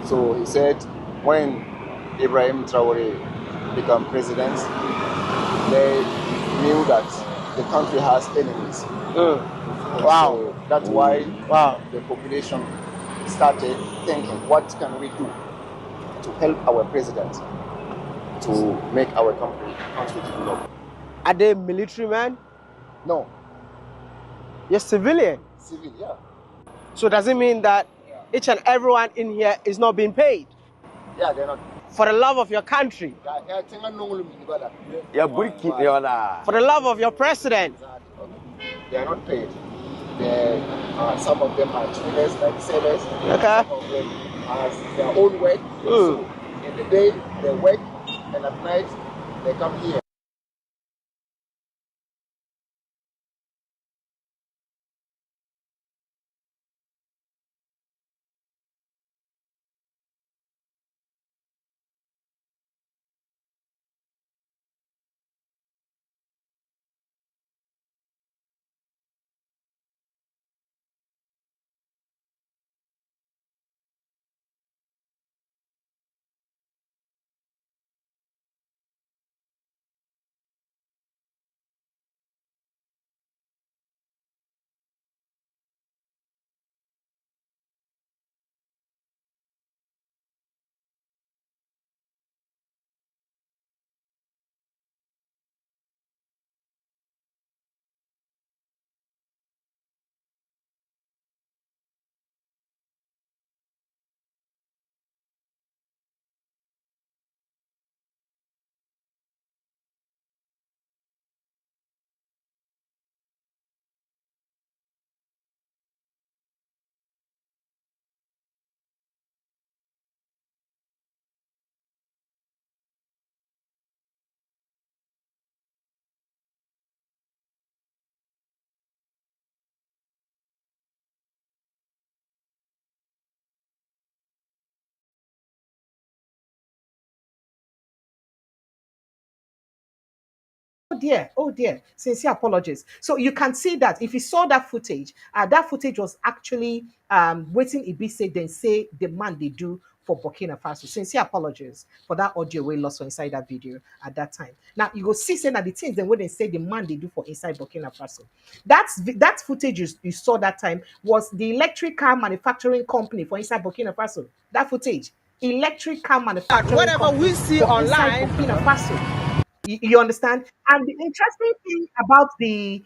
So he said when Ibrahim Traore became president, they knew that the country has enemies. Wow. So that's why the population started thinking, what can we do to help our president to make our country develop? Are they military men? No. You're civilian. Civil, yeah. So does it mean that each and everyone in here is not being paid? Yeah, they're not. For the love of your country? For the love of your president? They are not paid. Some of them are traders, like sailors. Okay. Some of them have their own work. So in the day, they work, and at night, they come here. oh dear, sincere apologies. So you can see that if you saw that footage was actually waiting Ibi say then say the man they do for Burkina Faso. Sincere apologies for that audio we lost for inside that video at that time. Now you go see saying that the things then when they say the man they do for inside Burkina Faso. That footage you saw that time was the electric car manufacturing company for inside Burkina Faso. That footage, electric car manufacturing Whatever company we see for inside online, Burkina Faso. You understand? And the interesting thing about the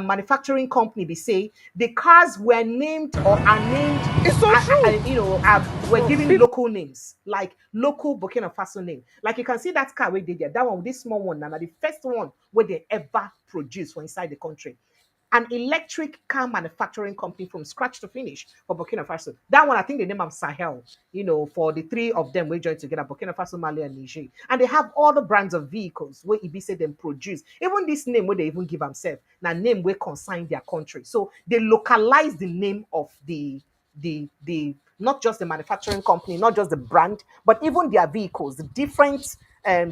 manufacturing company, they say the cars were named or are named, it's so true. were given local names, like local Burkina Faso name. Like you can see that car where they did that one with this small one, now the first one where they ever produced for inside the country, an electric car manufacturing company from scratch to finish for Burkina Faso. That one, I think they name them Sahel, for the three of them we joined together, Burkina Faso, Mali, and Niger. And they have all the brands of vehicles where Ibi say them produce. Even this name where they even give themselves, now name where consign their country. So they localize the name of the not just the manufacturing company, not just the brand, but even their vehicles, the different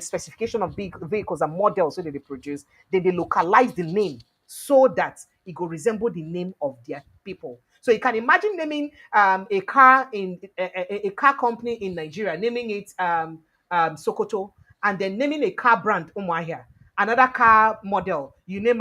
specification of vehicles and models that they produce, they localize the name so that it will resemble the name of their people. So you can imagine naming a car in a car company in Nigeria, naming it Sokoto, and then naming a car brand Umuahia, another car model, you name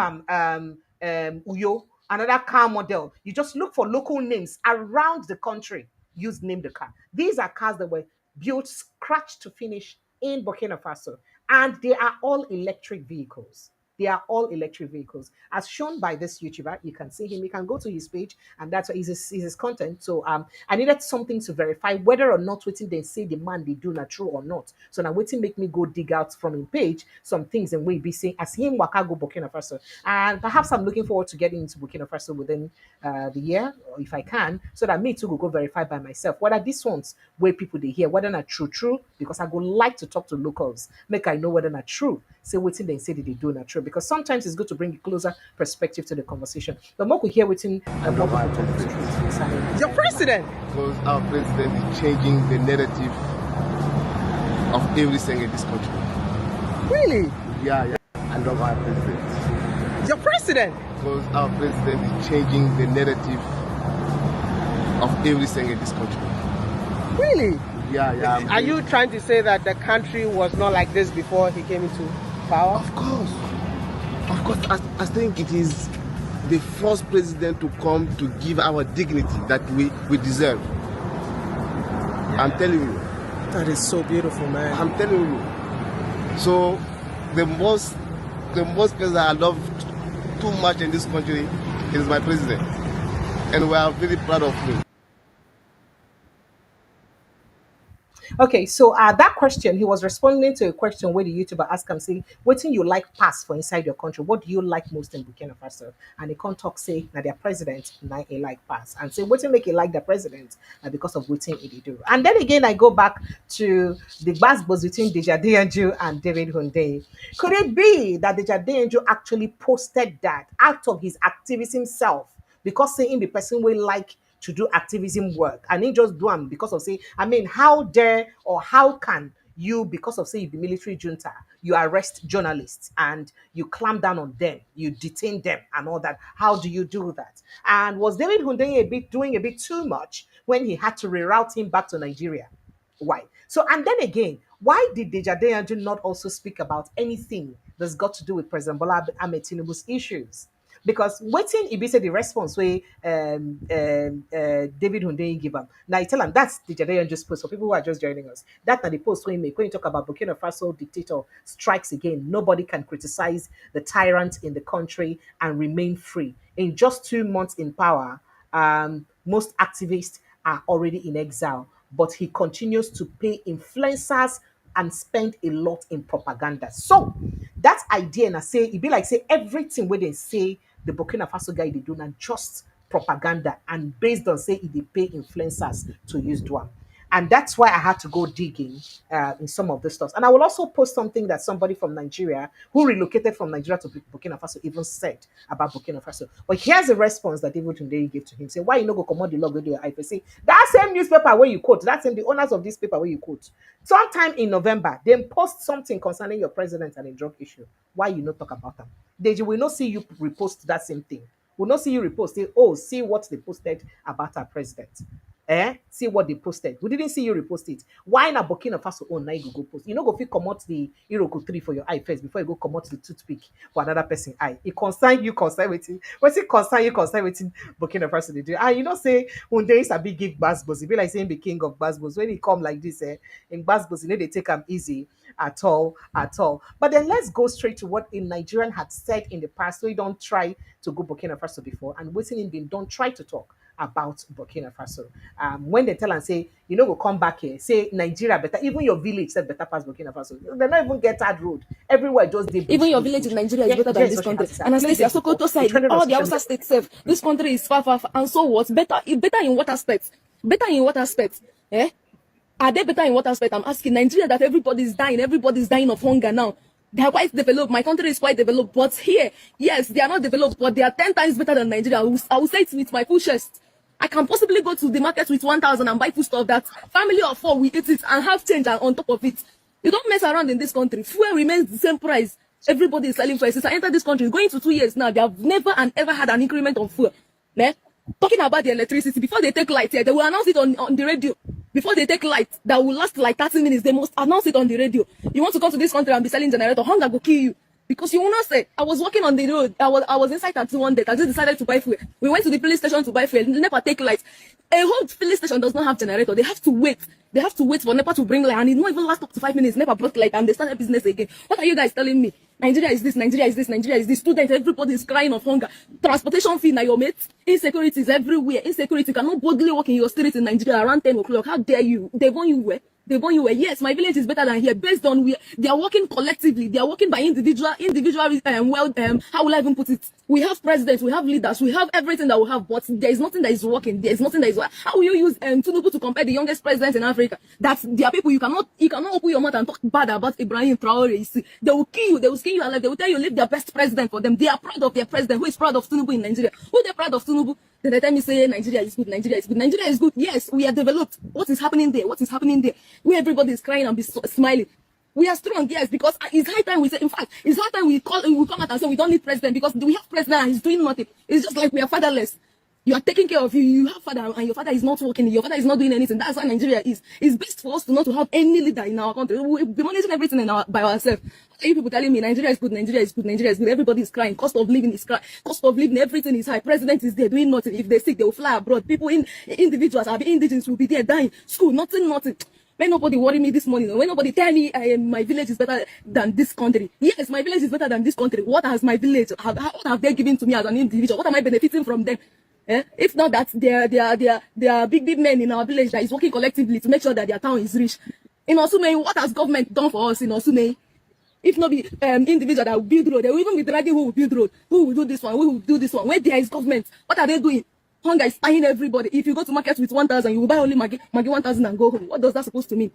Uyo, another car model. You just look for local names around the country. Use name the car. These are cars that were built scratch to finish in Burkina Faso, and they are all electric vehicles. They are all electric vehicles. As shown by this YouTuber, you can see him. You can go to his page, and that's what is his content. So I needed something to verify whether or not waiting they say the man they do not true or not. So now waiting make me go dig out from his page some things and we be saying as him waka go Burkina Faso. And perhaps I'm looking forward to getting into Burkina Faso within the year, or if I can, so that me too will go verify by myself whether these ones where people they hear whether not true, because I go like to talk to locals, make I know whether not true. Say waiting they say that they do not true, because sometimes it's good to bring a closer perspective to the conversation. The more we hear waiting, the more people talk the truth. Your president. Because our president is changing the narrative of everything in this country. Really? Yeah. I love our president. Your president. Because our president is changing the narrative of everything in this country. Really? Yeah. Are you trying to say that the country was not like this before he came into power? Of course. I think it is the first president to come to give our dignity that we deserve. I'm telling you. That is so beautiful, man. I'm telling you. So the most person I love too much in this country is my president, and we are very proud of him. Okay, so that question, he was responding to a question where the YouTuber asked him, say, what do you like pass for inside your country? What do you like most in Burkina Faso? And he can't talk, say, now their president, now he like pass. And say, what do make you like the president? Because of what he do. And then again, I go back to the buzz between Deji Adeyanju and David Hundeyin. Could it be that Deji Adeyanju actually posted that out of his activism self? Because saying the person will like to do activism work and he just do them because of say, I mean, how dare or how can you, because of say the military junta, you arrest journalists and you clamp down on them, you detain them and all that? How do you do that? And was David Hundeyin doing a bit too much when he had to reroute him back to Nigeria? Why? So, and then again, why did Deji Adeyanju not also speak about anything that's got to do with President Bola Ahmed Tinubu's issues? Because waiting, if you say the response way David Hundeyin give him. Now you tell him that's the Jadayan just post for people who are just joining us. That the post when you talk about Burkina Faso dictator strikes again. Nobody can criticize the tyrant in the country and remain free. In just 2 months in power, most activists are already in exile, but he continues to pay influencers and spend a lot in propaganda. So that idea, and I say it be like say everything where they say the Burkina Faso guy they do not just propaganda and based on say if they pay influencers to use Dwam. And that's why I had to go digging in some of the stuff. And I will also post something that somebody from Nigeria who relocated from Nigeria to Burkina Faso even said about Burkina Faso. But here's the response that David Hundeyin gave to him. Say, why you no go command the log with your IPC? That same newspaper where you quote, that's the owners of this paper where you quote. Sometime in November, they post something concerning your president and a drug issue. Why you not talk about them? Deji will not see you repost that same thing. We'll not see you repost. Say, oh, see what they posted about our president. See what they posted. We didn't see you repost it. Why na Burkina Faso own now you go post? You know go fit comot the Iroko 3 for your eye first before you go comot the toothpick for another person eye. It concern you, concern waiting. What's it concern you, concern waiting Burkina Faso they do? And you know say when there is a big give Basbos, it be like saying the king of Basbos. When he come like this, in Basbos, you know they take him easy at all, at all. But then let's go straight to what a Nigerian had said in the past. So you don't try to go Burkina Faso before, and waiting in been don't try to talk about Burkina Faso. When they tell and say, you know, we'll come back here, say Nigeria better, even your village said better past Burkina Faso. They not even get that road. Everywhere just they even your village in Nigeria is better than this country. And as Anastasia, Sokoto side, all the Hausa states safe. This country is far, far, far. And so what? Better in what aspects? Better in what aspects? Eh? Are they better in what aspect? I'm asking. Nigeria that everybody's dying of hunger now. They are quite developed. My country is quite developed. But here, yes, they are not developed, but they are 10 times better than Nigeria. I will say it with my full chest. I can possibly go to the market with 1,000 and buy food stuff that family of 4 will eat it and have change on top of it. You don't mess around in this country. Fuel remains the same price. Everybody is selling fuel. Since I entered this country, it's going to 2 years now. They have never and ever had an increment on fuel. Ne? Talking about the electricity, before they take light here, they will announce it on the radio. Before they take light, that will last like 30 minutes, they must announce it on the radio. You want to come to this country and be selling generator, hunger will kill you. Because you will not say, I was walking on the road, I was inside tattoo one day, I just decided to buy fuel. We went to the police station to buy fuel, NEPA take light. A whole police station does not have generator, they have to wait. They have to wait for NEPA to bring light, and it won't even last up to 5 minutes, NEPA brought light, and they started business again. What are you guys telling me? Nigeria is this, Nigeria is this, Nigeria is this. Students, everybody is crying of hunger. Transportation fee, now your mates. Insecurity is everywhere. Insecurity, you cannot boldly walk in your street in Nigeria around 10 o'clock. How dare you? They want you where? They want you where? Yes, my village is better than here. Based on where they are working collectively, they are working by individual. How will I even put it? We have presidents, we have leaders, we have everything that we have, but there is nothing that is working. There is nothing that is working. How will you use Tinubu to compare the youngest president in Africa? That there are people you cannot open your mouth and talk bad about Ibrahim Traore. You see, they will kill you, they will skin you alive, they will tell you leave their best president for them. They are proud of their president. Who is proud of Tinubu in Nigeria? Who they proud of Tinubu? Then they tell me say Nigeria is good, Nigeria is good. Nigeria is good. Yes, we are developed. What is happening there? What is happening there? Where everybody is crying and be smiling. We are strong, yes, because it's high time we say, in fact, it's high time we come out and say we don't need president because we have president and he's doing nothing. It's just like we are fatherless. You are taking care of you. You have father and your father is not working. Your father is not doing anything. That's how Nigeria is. It's best for us to not to have any leader in our country. We'll be managing everything by ourselves. What are you people telling me? Nigeria is good. Nigeria is good. Nigeria is good. Everybody is crying. Cost of living is crying. Cost of living, everything is high. President is there doing nothing. If they're sick, they will fly abroad. People individuals, indigenous will be there dying. School, nothing. When nobody worry me this morning, when nobody tell me my village is better than this country. Yes, my village is better than this country. What has my village, what have they given to me as an individual? What am I benefiting from them? If not that, there are big men in our village that is working collectively to make sure that their town is rich. In Osume, what has government done for us in Osume? If not be individual that will build road, they will even be dragging who will build road, who will do this one, who will do this one. Where there is government, what are they doing? Hunger is tying everybody. If you go to market with 1,000, you will buy only Maggi 1,000 and go home. What does that supposed to mean?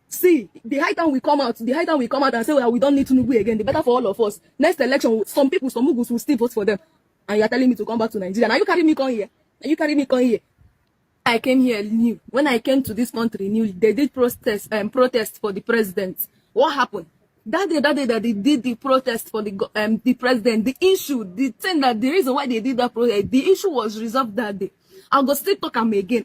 See, the high time we come out and say, well, we don't need Tinubu again. The better for all of us. Next election, some Mugus will still vote for them. And you are telling me to come back to Nigeria. Now you carry me come here. I came here new. When I came to this country new, they did protest for the president. What happened? That day that they did the protest for the president, the reason why they did that protest, the issue was resolved that day. I go still talk am again.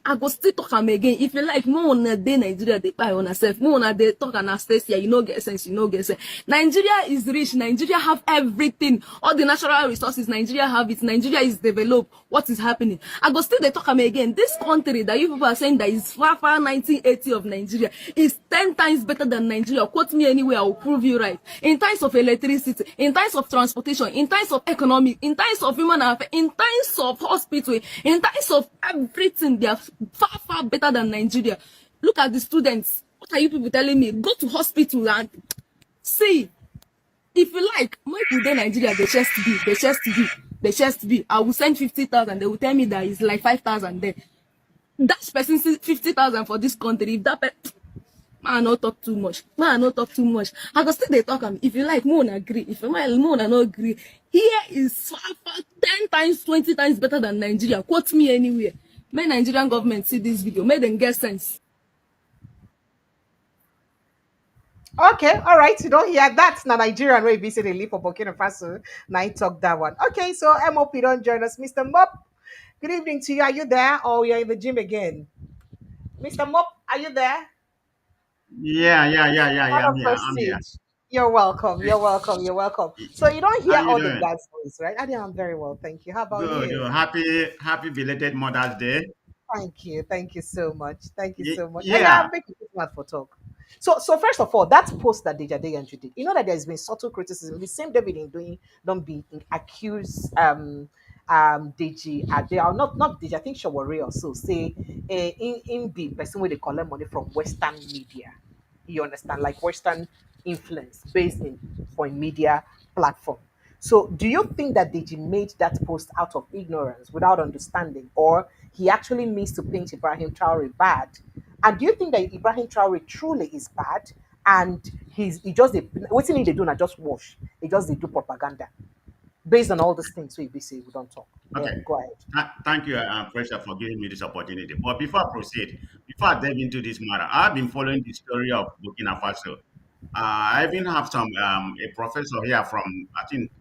If you like, no one day Nigeria they buy on herself. No one they talk Anastasia. You know get sense. Nigeria is rich. Nigeria have everything. All the natural resources. Nigeria have it. Nigeria is developed. What is happening? I go still they talk am again. This country that you people are saying that is far 1980 of Nigeria is 10 times better than Nigeria. Quote me anywhere, I will prove you right. In terms of electricity, in terms of transportation, in terms of economic, in terms of human affairs, in terms of hospital, in terms of everything, they are far better than Nigeria. Look at the students. What are you people telling me? Go to hospital and see. If you like, my people in Nigeria, they chest be. I will send 50,000. They will tell me that it's like 5,000 there. That person see 50,000 for this country. If that man not talk too much. Man not talk too much. I go still they talk am. If you like, more agree. If you like, more not agree. Here is far 10 times, 20 times better than Nigeria. Quote me anywhere. May Nigerian government see this video. May them get sense. Okay, all right. You don't hear that's not Nigerian way visit they live for Burkina Faso. Now I talk that one. Okay, so MOP don't join us. Mr. Mop, good evening to you. Are you there or you're in the gym again? Mr. Mop, are you there? Yeah. Want I'm to here. I'm here. proceed? You're welcome. You're welcome. You're welcome. So you don't How hear you all the doing? bad stories, right? I'm very well, thank you. How about Good. you? Good. Happy belated Mother's Day. Thank you. Thank you so much. Thank you so much. And Yeah. I'm making it smart for talk. So first of all, that post that Deji Adeyanju did, you know that there's been subtle criticism. The same David in doing, don't be accused Deji Adeyanju, not Deji, I think Traoré also say in the person where they collect money from Western media. You understand, like Western influence based in for a media platform. So, do you think that Deji made that post out of ignorance, without understanding, or he actually means to paint Ibrahim Traore bad? And do you think that Ibrahim Traore truly is bad, and he just what's in they do not just wash, he just they do propaganda based on all these things we say we don't talk. Yeah, Okay. go ahead. Thank you, Pressure, for giving me this opportunity. But before I proceed, before I delve into this matter, I've been following the story of Burkina Faso. I even have some a professor here from I think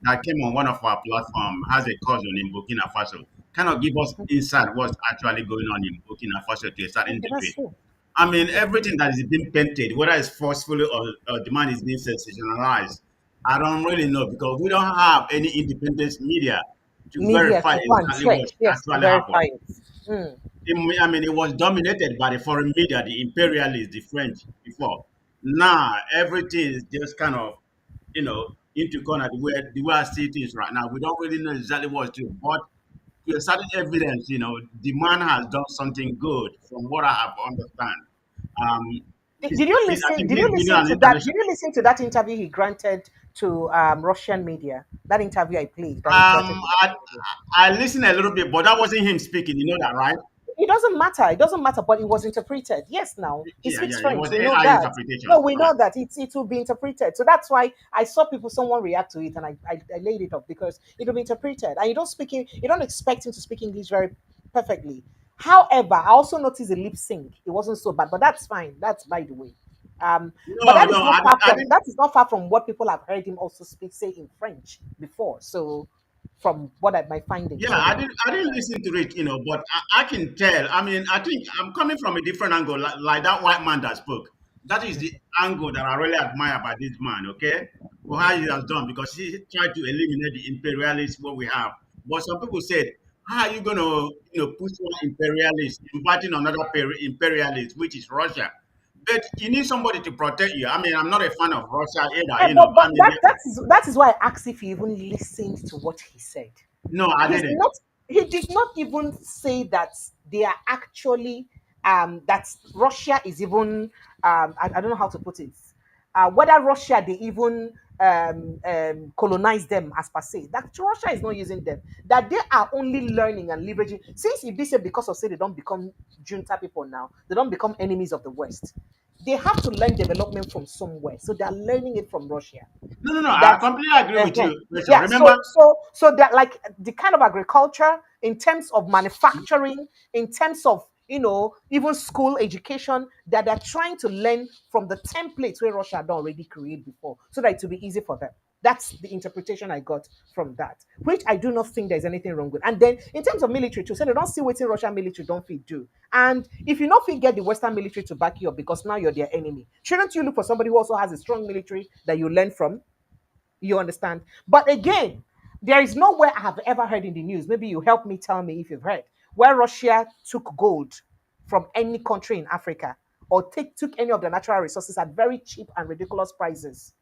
that came on one of our platform has a cousin in Burkina Faso. Kind of give us insight what's actually going on in Burkina Faso to a certain Okay, that's degree. true. I mean, everything that is being painted, whether it's forcefully or the man is being sensationalized, I don't really know because we don't have any independent media to Media verify to go and exactly check, what yes, to actually verify happened. it. Mm. I mean, it was dominated by the foreign media, the imperialists, the French before. Now, everything is just kind of, into corner the way I see things right now. We don't really know exactly what's true, but to a certain evidence, the man has done something good from what I have understand. Um, Did you I listen? think Did he's you been listen an to that? Did international. you listen to that interview he granted to Russian media? That interview I played that he granted Um, to I, Russian media. I listened a little bit, but that wasn't him speaking. You know that, right? It doesn't matter. It doesn't matter. But it was interpreted. Yes, now he speaks Yeah. It French. was We know AI that. interpretation. No, we Right. know that it will be interpreted. So that's why I saw someone react to it, and I laid it up because it will be interpreted. And you don't expect him to speak English very perfectly. However, I also noticed the lip sync. It wasn't so bad, but that's fine. That's by the way. But No, no, I didn't. that is not far from what people have heard him also say in French before. So, from my findings Yeah, anyway. I didn't listen to it, but I can tell. I mean, I think I'm coming from a different angle, like that white man that spoke. That is the angle that I really admire about this man, okay? For how he has done, because he tried to eliminate the imperialists what we have. But some people said, how are you gonna, push one imperialist, inviting another imperialist, which is Russia? But you need somebody to protect you. I mean, I'm not a fan of Russia either, Yeah, you know. I but mean, that is why I asked if he even listened to what he said. no, I He's didn't. not. He did not even say that they are actually that Russia is even I don't know how to put it. Whether Russia they even colonize them as per se. That Russia is not using them. That they are only learning and leveraging. Since if they say because of say they don't become junta people now, they don't become enemies of the West. They have to learn development from somewhere. So they are learning it from Russia. No. I That's completely agree with you, Rachel. yeah. Remember, So that like the kind of agriculture in terms of manufacturing, in terms of even school education that they're trying to learn from the templates where Russia had already created before, so that it will be easy for them. That's the interpretation I got from that, which I do not think there's anything wrong with. And then in terms of military too, so they don't see what Russian military don't fit do. And if you not fit get the Western military to back you up because now you're their enemy, shouldn't you look for somebody who also has a strong military that you learn from? You understand? But again, there is nowhere I have ever heard in the news. Maybe you help me tell me if you've heard where Russia took gold from any country in Africa or took any of the natural resources at very cheap and ridiculous prices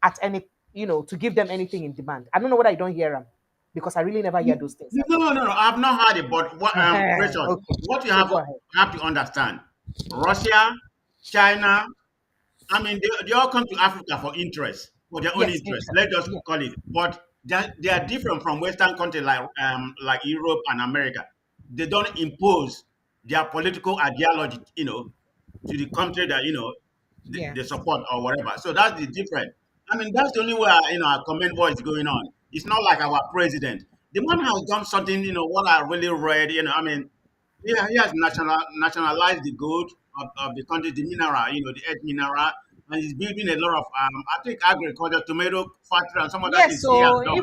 at any, to give them anything in demand. I don't know whether I don't hear them because I really never hear those things no, happening. I've not heard it. But Rachel, Okay, what you so go ahead. have to understand, Russia, China, I mean, they all come to Africa for interest, for their own Yes, interest. interest. Let's just Yes. call it. But they are different from Western countries like Europe and America. they don't impose their political ideology, to the country that Yeah. they support or whatever. So that's the difference. I mean, that's the only way our comment war is going on. It's not like our president. The man has done something. What I really read. I mean, he has nationalized the gold of the country, the mineral, the earth mineral, and he's building a lot of I think agriculture, tomato factory, and some other Yes, things he has so done.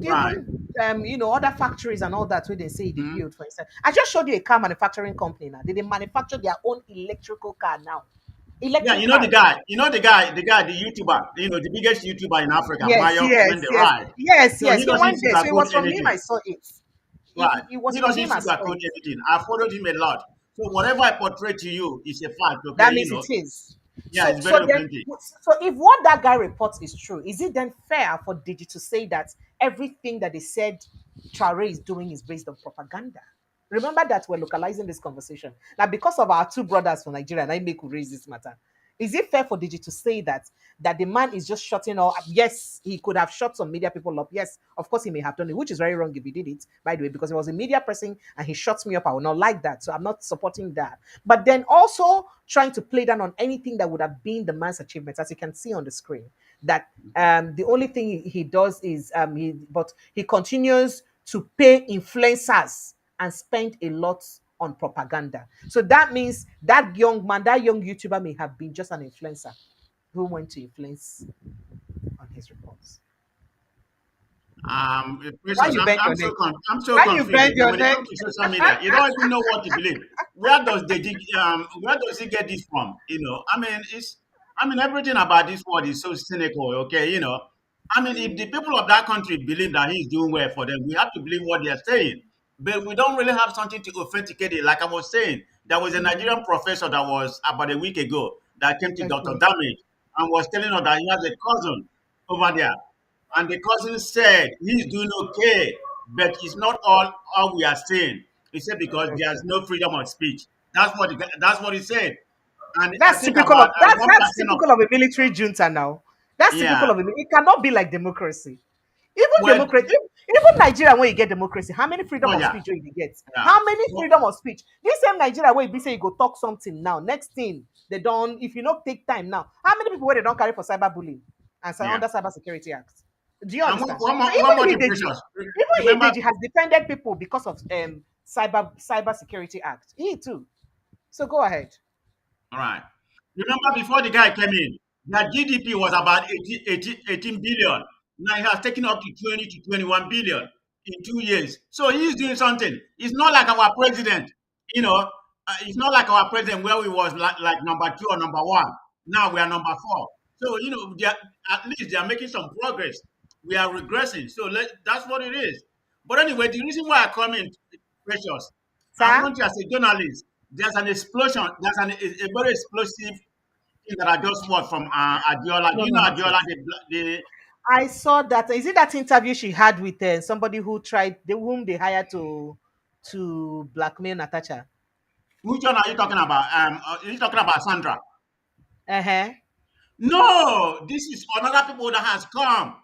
Right. other factories and all that where they say they Mhm. build, for instance. I just showed you a car manufacturing company now. They manufacture their own electrical car now. Yeah, Electric you know the cars. guy. You know the YouTuber. The biggest YouTuber in Africa, Yes, Mayo yes, Wende, yes, right? yes, So yes. he He doesn't went there. So it was sugarcoat from him I anything, saw it. right? It was He from doesn't him I saw sugarcoat it. anything. I followed him a lot. So whatever I portray to you is a fact, okay? That means it is. Yeah, So, it's so very then, authentic. so if what that guy reports is true, is it then fair for Digi to say that everything that they said Traore is doing is based on propaganda? Remember that we're localizing this conversation. Now, because of our two brothers from Nigeria, and I make we raise this matter. Is it fair for Digi to say that the man is just shutting all? Yes, he could have shut some media people up. Yes, of course he may have done it, which is very wrong if he did it, by the way, because he was a media person and he shuts me up. I will not like that. So I'm not supporting that. But then also trying to play down on anything that would have been the man's achievements, as you can see on the screen. That the only thing he does is he continues to pay influencers and spend a lot on propaganda. So that means that young man, that young YouTuber may have been just an influencer who went to influence on his reports. Why Precious, you I'm, bend I'm your so neck? I'm so Why you confused. bend your When it neck? comes to social media, you don't even know what to believe. Where does he get this from? I mean, everything about this world is so cynical. Okay, I mean, if the people of that country believe that he's doing well for them, we have to believe what they're saying. But we don't really have something to authenticate it. Like I was saying, there was a Nigerian professor that was about a week ago that came to Dr. Okay. Damage and was telling us that he has a cousin over there. And the cousin said he's doing okay, but it's not all we are saying. He said because there's Okay. no freedom of speech. That's what he said. And I That's think typical of about that's one that's percent of typical of a military junta now. That's yeah. typical of it cannot be like democracy. Even Well, democracy, even Nigeria, when you get democracy, how many freedom oh of yeah, speech will you get? yeah. How many Well, freedom of speech? This same Nigeria where you be say you go talk something now. Next thing they don't, if you don't take time now, how many people where they don't carry for cyberbullying and say yeah. under Cyber Security Act? Do you And one, understand? one So more, one more thing, Hideji, Precious. even Remember, Hideji has defended people because of Cyber Security Act. He too. So go ahead. all right. Remember before the guy came in, that GDP was about 18 billion. Now he has taken up to 20 to 21 billion in 2 years. So he's doing something. It's not like our president, it's not like our president where we was like number two or number one. Now we are number four. So, at least they are making some progress. We are regressing. So that's what it is. But anyway, the reason why I come in, Precious, I Sir? want you as a journalist, there's an explosion, a very explosive thing that I just watched from Adiola. Do No, you no, know not yet. Adiola, the I saw that. Is it that interview she had with somebody who whom they hired to blackmail Natasha? which one are you talking about? Are you talking about Sandra? Uh huh. No, this is another people that has come.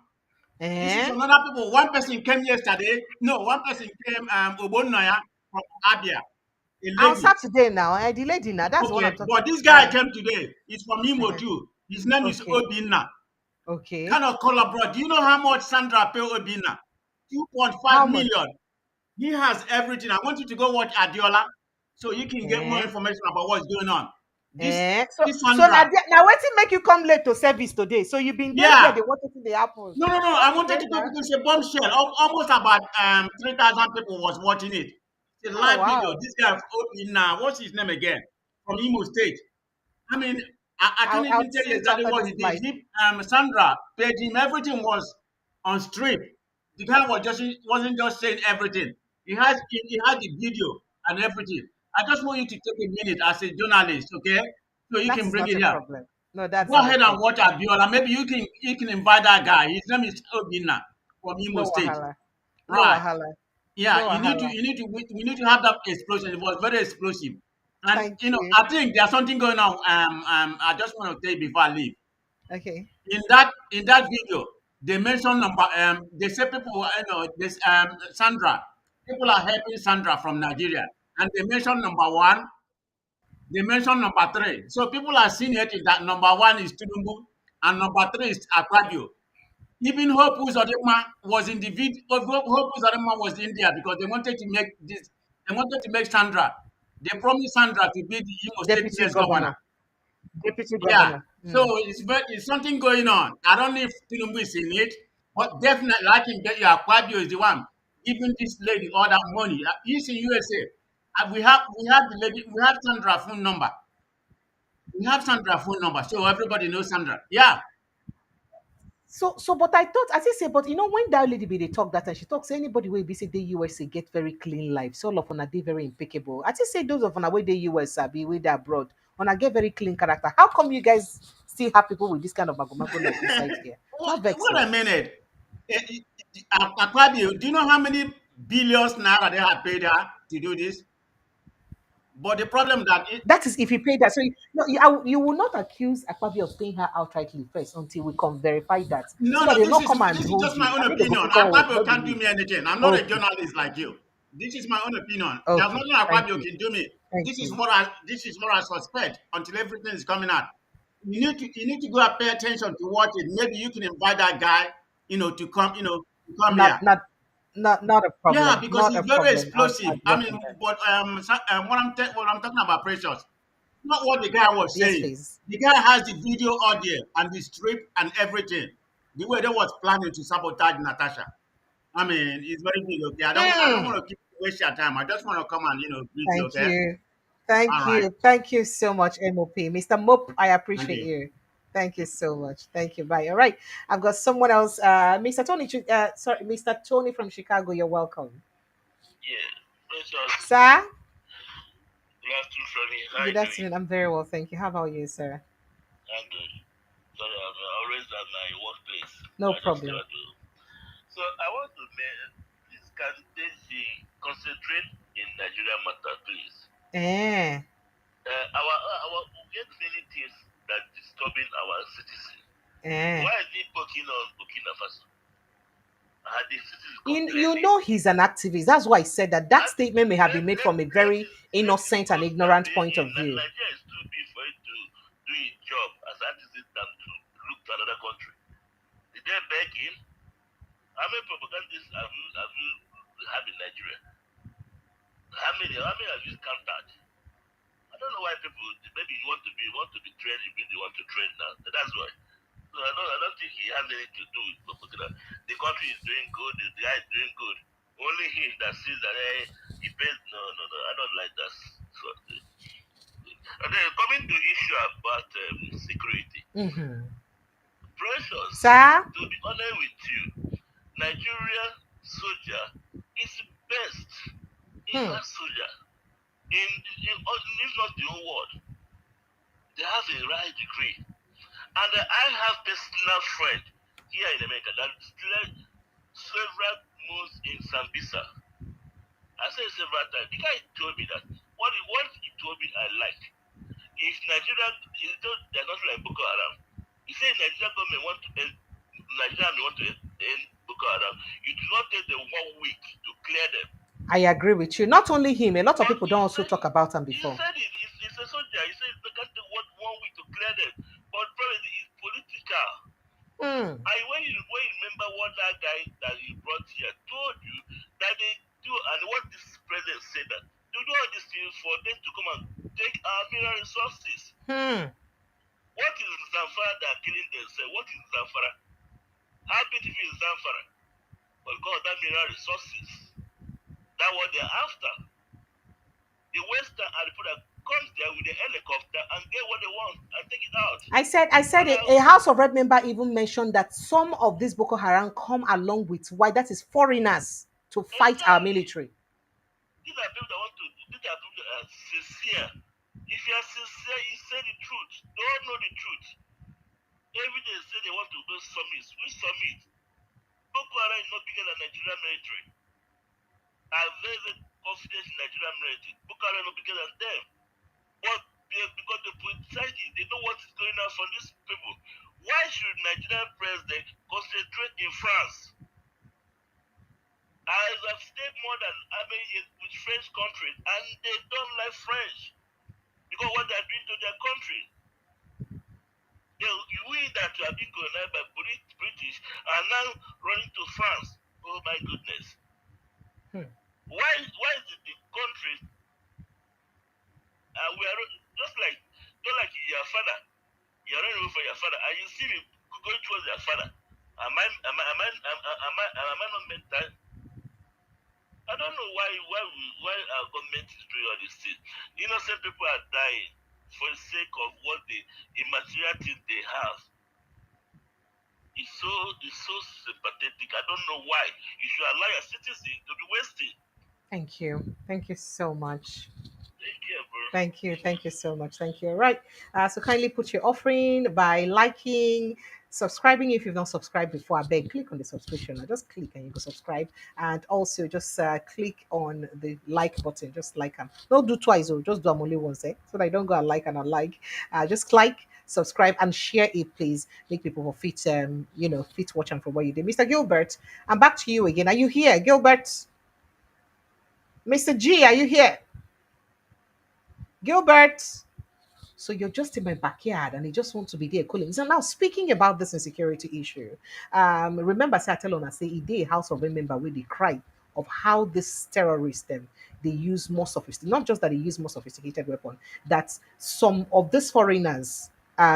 This is Uh-huh. another people. One person came yesterday. No, one person came, Obonoya from Abia, a On lady. Saturday now, the lady now. That's the one I'm Okay, talking but this guy about. came today. He's from Imo Uh-huh. too. His name is Okay. Obinna. Okay. Kind of color, bro. Do you know how much Sandra pay Obinna? How 2.5 much? million. He has everything. I want you to go watch Adiola so you can get more Eh? information about what's going on. This Eh? So this so Sandra, now waiting make you come late to service today. So you've been there, yeah. they wanted to the happen. No, no, no. I wanted Okay, to go now. because it's a bombshell. Almost about 3,000 people was watching it. It's a Oh live video. wow. This guy opening now. What's his name again? From Imo State. I mean, I can't I'll even tell see you it exactly after what this he did. live. Sandra paid him. Everything was on strip. The guy wasn't just saying everything. He had the video and everything. I just want you to take a minute as a journalist, okay? So you That can is bring not it a here. problem. No, that's Go not a ahead and problem. watch Abiola. Maybe you can invite that guy. His name is Obinna from Imo No State. wahala. No Right. wahala. Yeah, No wahala. we need to have that explosion. It was very explosive. And Thank you. I think there's something going on. I just want to tell you before I leave. Okay. In that video, they mention number they say people this Sandra. people are helping Sandra from Nigeria, and they mention number one, they mention number three. So people are seeing it that number one is Tinubu and number three is Akpabio. Even Hope Uzodinma was in the video. Hope Uzodinma was in there because they wanted to make this. They wanted to make Sandra. They promised Sandra to be the Imo State Deputy next governor. governor. Deputy Yeah. governor. So it's something going on. I don't know if Tinubu is in it, but definitely I can get you. Akpabio is the one giving this lady all that money. He's in USA. We have the lady. We have Sandra phone number. We have Sandra phone number, so everybody knows Sandra. Yeah. So, but I thought, as I say, but when that lady be they talk that and she talks, anybody will be say the USA get very clean life. So, all of them they very impeccable. I just say those of them where the US are be with they abroad, when I get very clean character. How come you guys still have people with this kind of magomago life inside here? Not vex. Wait a minute. Akpabio, do you know how many billions naira they have paid her to do this? But the problem that is if you pay that. So you will not accuse Akpabio of paying her outrightly first until we can verify that. So that no, they will this not is come and this is hold just you. my own I mean, they go opinion. put on Akpabio not can't do believe. me anything. I'm not a Okay, journalist like you. This is my own opinion. There's okay. nothing Thank Akpabio you. can do me. Thank This is you. what I suspect until everything is coming out. You need to go and pay attention to watch it. Maybe you can invite that guy, to come here. Not a Yeah, problem. because Not he's a very problem. explosive. I'd I mean, welcome that. but what I'm talking about, Precious, not what the guy was Yes, saying. please. The guy has the video audio and the script and everything. The way they was planning to sabotage Natasha. I mean, it's very big. Okay, I don't want to keep waste your time. I just want to come and greet you. Thank Okay, you. all Thank right. you. Thank you so much, MOP. Mr. Mop, I Thank appreciate you. you. Thank you so much. Thank you. Bye. All right. I've got someone else. Mr. Tony, sorry, Mr. Tony from Chicago. You're welcome. Yeah. Precious. Sir, Good afternoon, Sonny. How are good you doing? afternoon. I'm very well. Thank you. How about you, sir? I'm good. Sorry, I'm always at my workplace. No I just problem. got to. So I want to please can they concentrate in Nigeria matter, please? Eh. Our we get many things that disturbing our citizens. Eh. Why is he poking on Burkina Faso? Are the citizens You complaining? know he's an activist. That's why I said that That statement may have been made from a very let his innocent and post ignorant campaign point in of view. Nigeria is too big for it to do his job as an artist than to look to another country. Did they beg him? How many propagandists have you have in Nigeria? How many have you counted? I don't know why people maybe you want to be trained, you really want to train now. That's why. So I don't think he has anything to do with Burkina. The country is doing good, the guy is doing good. Only him that sees that he pays no, I don't like that. So, and then coming to issue about security. Mm-hmm. Precious, Sir? to be honest with you, Nigerian soldier is the best in soldier if not the whole world. They have a right degree. And I have personal friend here in America that fled several months in Sambisa. I said several times. The guy told me that what he told me I like. If Nigeria, they're not like Boko Haram. He said Nigerian government want to end Boko Haram. You do not take them 1 week to clear them. I agree with you. Not only him, a lot of people don't also talk about him before. He said it's a soldier. He said they can't take 1 week to clear them. But probably it's political. And when you remember what that guy that he brought here told you that they do, and what this president said that they do all these things for them to come and take our mineral resources. What is Zamfara that are killing themselves? What is Zamfara? How beautiful is Zamfara? Well, God, that mineral resources. That's what they're after. The Western are the people that comes there with the helicopter and get what they want and take it out. I said a House of Red member even mentioned that some of these Boko Haram come along with white, that is foreigners, to fight our military. These are people that want to, these are people that are sincere. If you are sincere, you say the truth. Don't know the truth. Every day they say they want to go summit. Which summit? Boko Haram is not bigger than Nigerian military. I have very confidence in Nigerian military. Boko Haram is not bigger than them. But because they politicize it, they know what is going on from these people. Why should Nigerian president concentrate in France? I have stayed more than how many years with French countries, and they don't like French because what they are doing to their country. We that have been colonized by British are now running to France. Oh my goodness. Why is it the country we are just like your father? You're running away from your father, and you see me going towards your father. Am I not mental? I don't know why our government is doing all these things. Innocent people are dying for the sake of what the immaterial things they have. It's so sympathetic. I don't know why you should allow your citizens to be wasted. Thank you. Thank you so much. Take care, bro. Thank you. Thank you so much. Thank you. All right. So kindly put your offering by liking, subscribing if you've not subscribed before. I beg, click on the subscription. Just click and you go subscribe. And also just click on the like button. Just like them. Don't do twice, or just do them only once, so that I don't go and like and unlike. Just like, subscribe, and share it, please. Make people fit, fit watching for what you did. Mr. Gilbert, I'm back to you again. Are you here, Gilbert? Mr. G, are you here? Gilbert. So you're just in my backyard and you just want to be there cooling. So now speaking about this insecurity issue, remember say I tell on I say a House of Remember where they cry of how this terrorists them they use more sophisticated, not just that they use more sophisticated weapon, that some of these foreigners,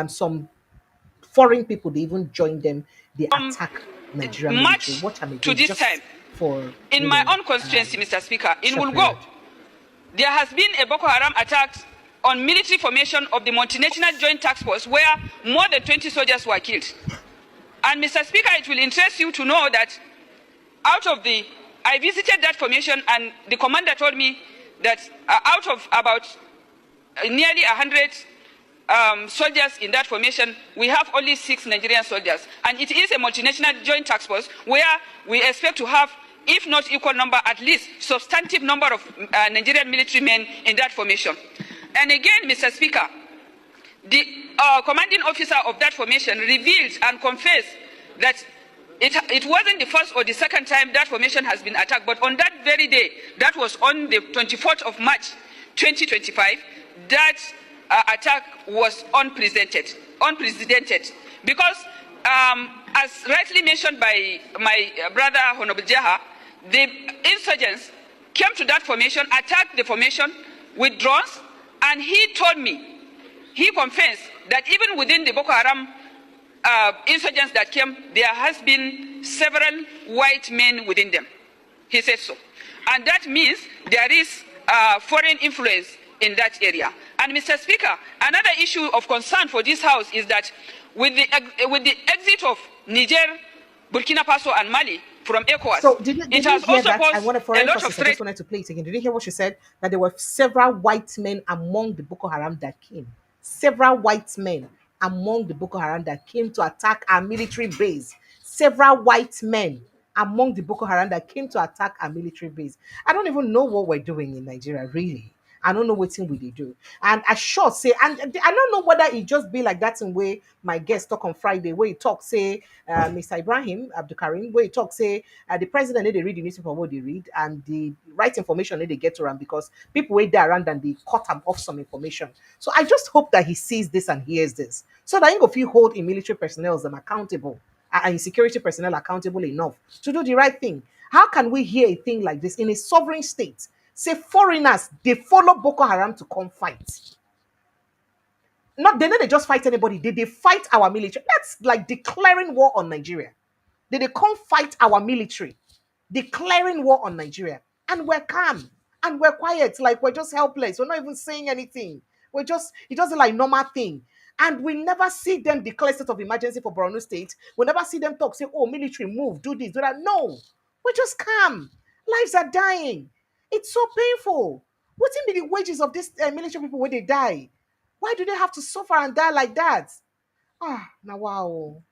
some foreign people, they even join them, they attack Nigerian military. March Watch them to again this just time, for in my own constituency, Mr. Speaker, in short Wulgo, period. there has been a Boko Haram attack on military formation of the multinational joint task force where more than 20 soldiers were killed. And Mr. Speaker, it will interest you to know that I visited that formation and the commander told me that out of about nearly 100 soldiers in that formation, we have only 6 Nigerian soldiers. And it is a multinational joint task force where we expect to have, if not equal number, at least substantive number of Nigerian military men in that formation. And again, Mr. Speaker, the commanding officer of that formation revealed and confessed that it wasn't the first or the second time that formation has been attacked, but on that very day, that was on the 24th of March, 2025, that attack was unprecedented, because as rightly mentioned by my brother Honorable Jaha, the insurgents came to that formation, attacked the formation with drones, and he told me, he confessed that even within the Boko Haram insurgents that came, there has been several white men within them. He said so. And that means there is foreign influence in that area. And Mr. Speaker, another issue of concern for this House is that with the exit of Niger, Burkina Faso, and Mali from ECOWAS, so did you has hear also that? posed I want to a lot of I just wanted to play it again. Did you hear what she said? That there were several white men among the Boko Haram that came. Several white men among the Boko Haram that came to attack our military base. Several white men among the Boko Haram that came to attack our military base. I don't even know what we're doing in Nigeria, really. I don't know what thing we do. And I sure say, and I don't know whether it just be like that in way my guest talk on Friday, where he talk, say, Mr. Ibrahim Abdukarim, where he talk, say, the president need to read the newspaper what they read, and the right information need to get around because people wait there around and they cut him off some information. So I just hope that he sees this and hears this. So that he go feel hold in military personnel them accountable and security personnel accountable enough to do the right thing. How can we hear a thing like this in a sovereign state? Say foreigners, they follow Boko Haram to come fight. Not they just fight anybody, they fight our military. That's like declaring war on Nigeria. They come fight our military, declaring war on Nigeria. And we're calm and we're quiet, like we're just helpless. We're not even saying anything. It doesn't like normal thing. And we never see them declare state of emergency for Borno State. We never see them talk, say, oh, military, move, do this, do that. No, we're just calm. Lives are dying. It's so painful. What's in the wages of these military people when they die? Why do they have to suffer and die like that? Now wow.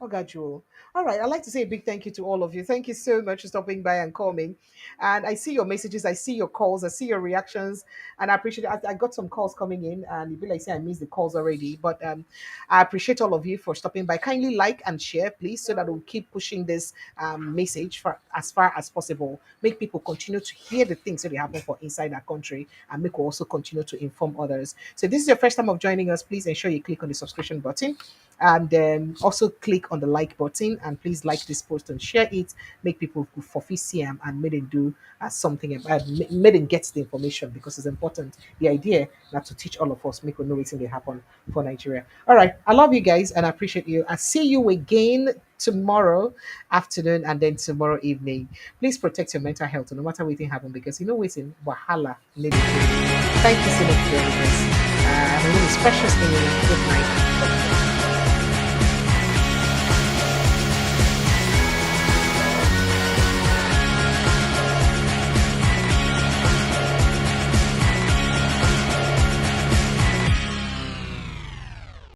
Oh, got you. All right. I'd like to say a big thank you to all of you. Thank you so much for stopping by and calling. And I see your messages, I see your calls, I see your reactions, and I appreciate it. I got some calls coming in, and it'd be like say I missed the calls already. But I appreciate all of you for stopping by. Kindly like and share, please, so that we'll keep pushing this message for as far as possible. Make people continue to hear the things that happen for inside our country, and make also continue to inform others. So if this is your first time of joining us, please ensure you click on the subscription button and also click on the like button, and please like this post and share it. Make people who for CM and made them do something made them get the information, because it's important. The idea not to teach all of us, make we know what's going to happen for Nigeria. All right, I love you guys and I appreciate you. I see you again tomorrow afternoon and then tomorrow evening. Please protect your mental health no matter what happen, because you know what's in WAHALA. Thank you so much for joining us. My name is Precious. Good night.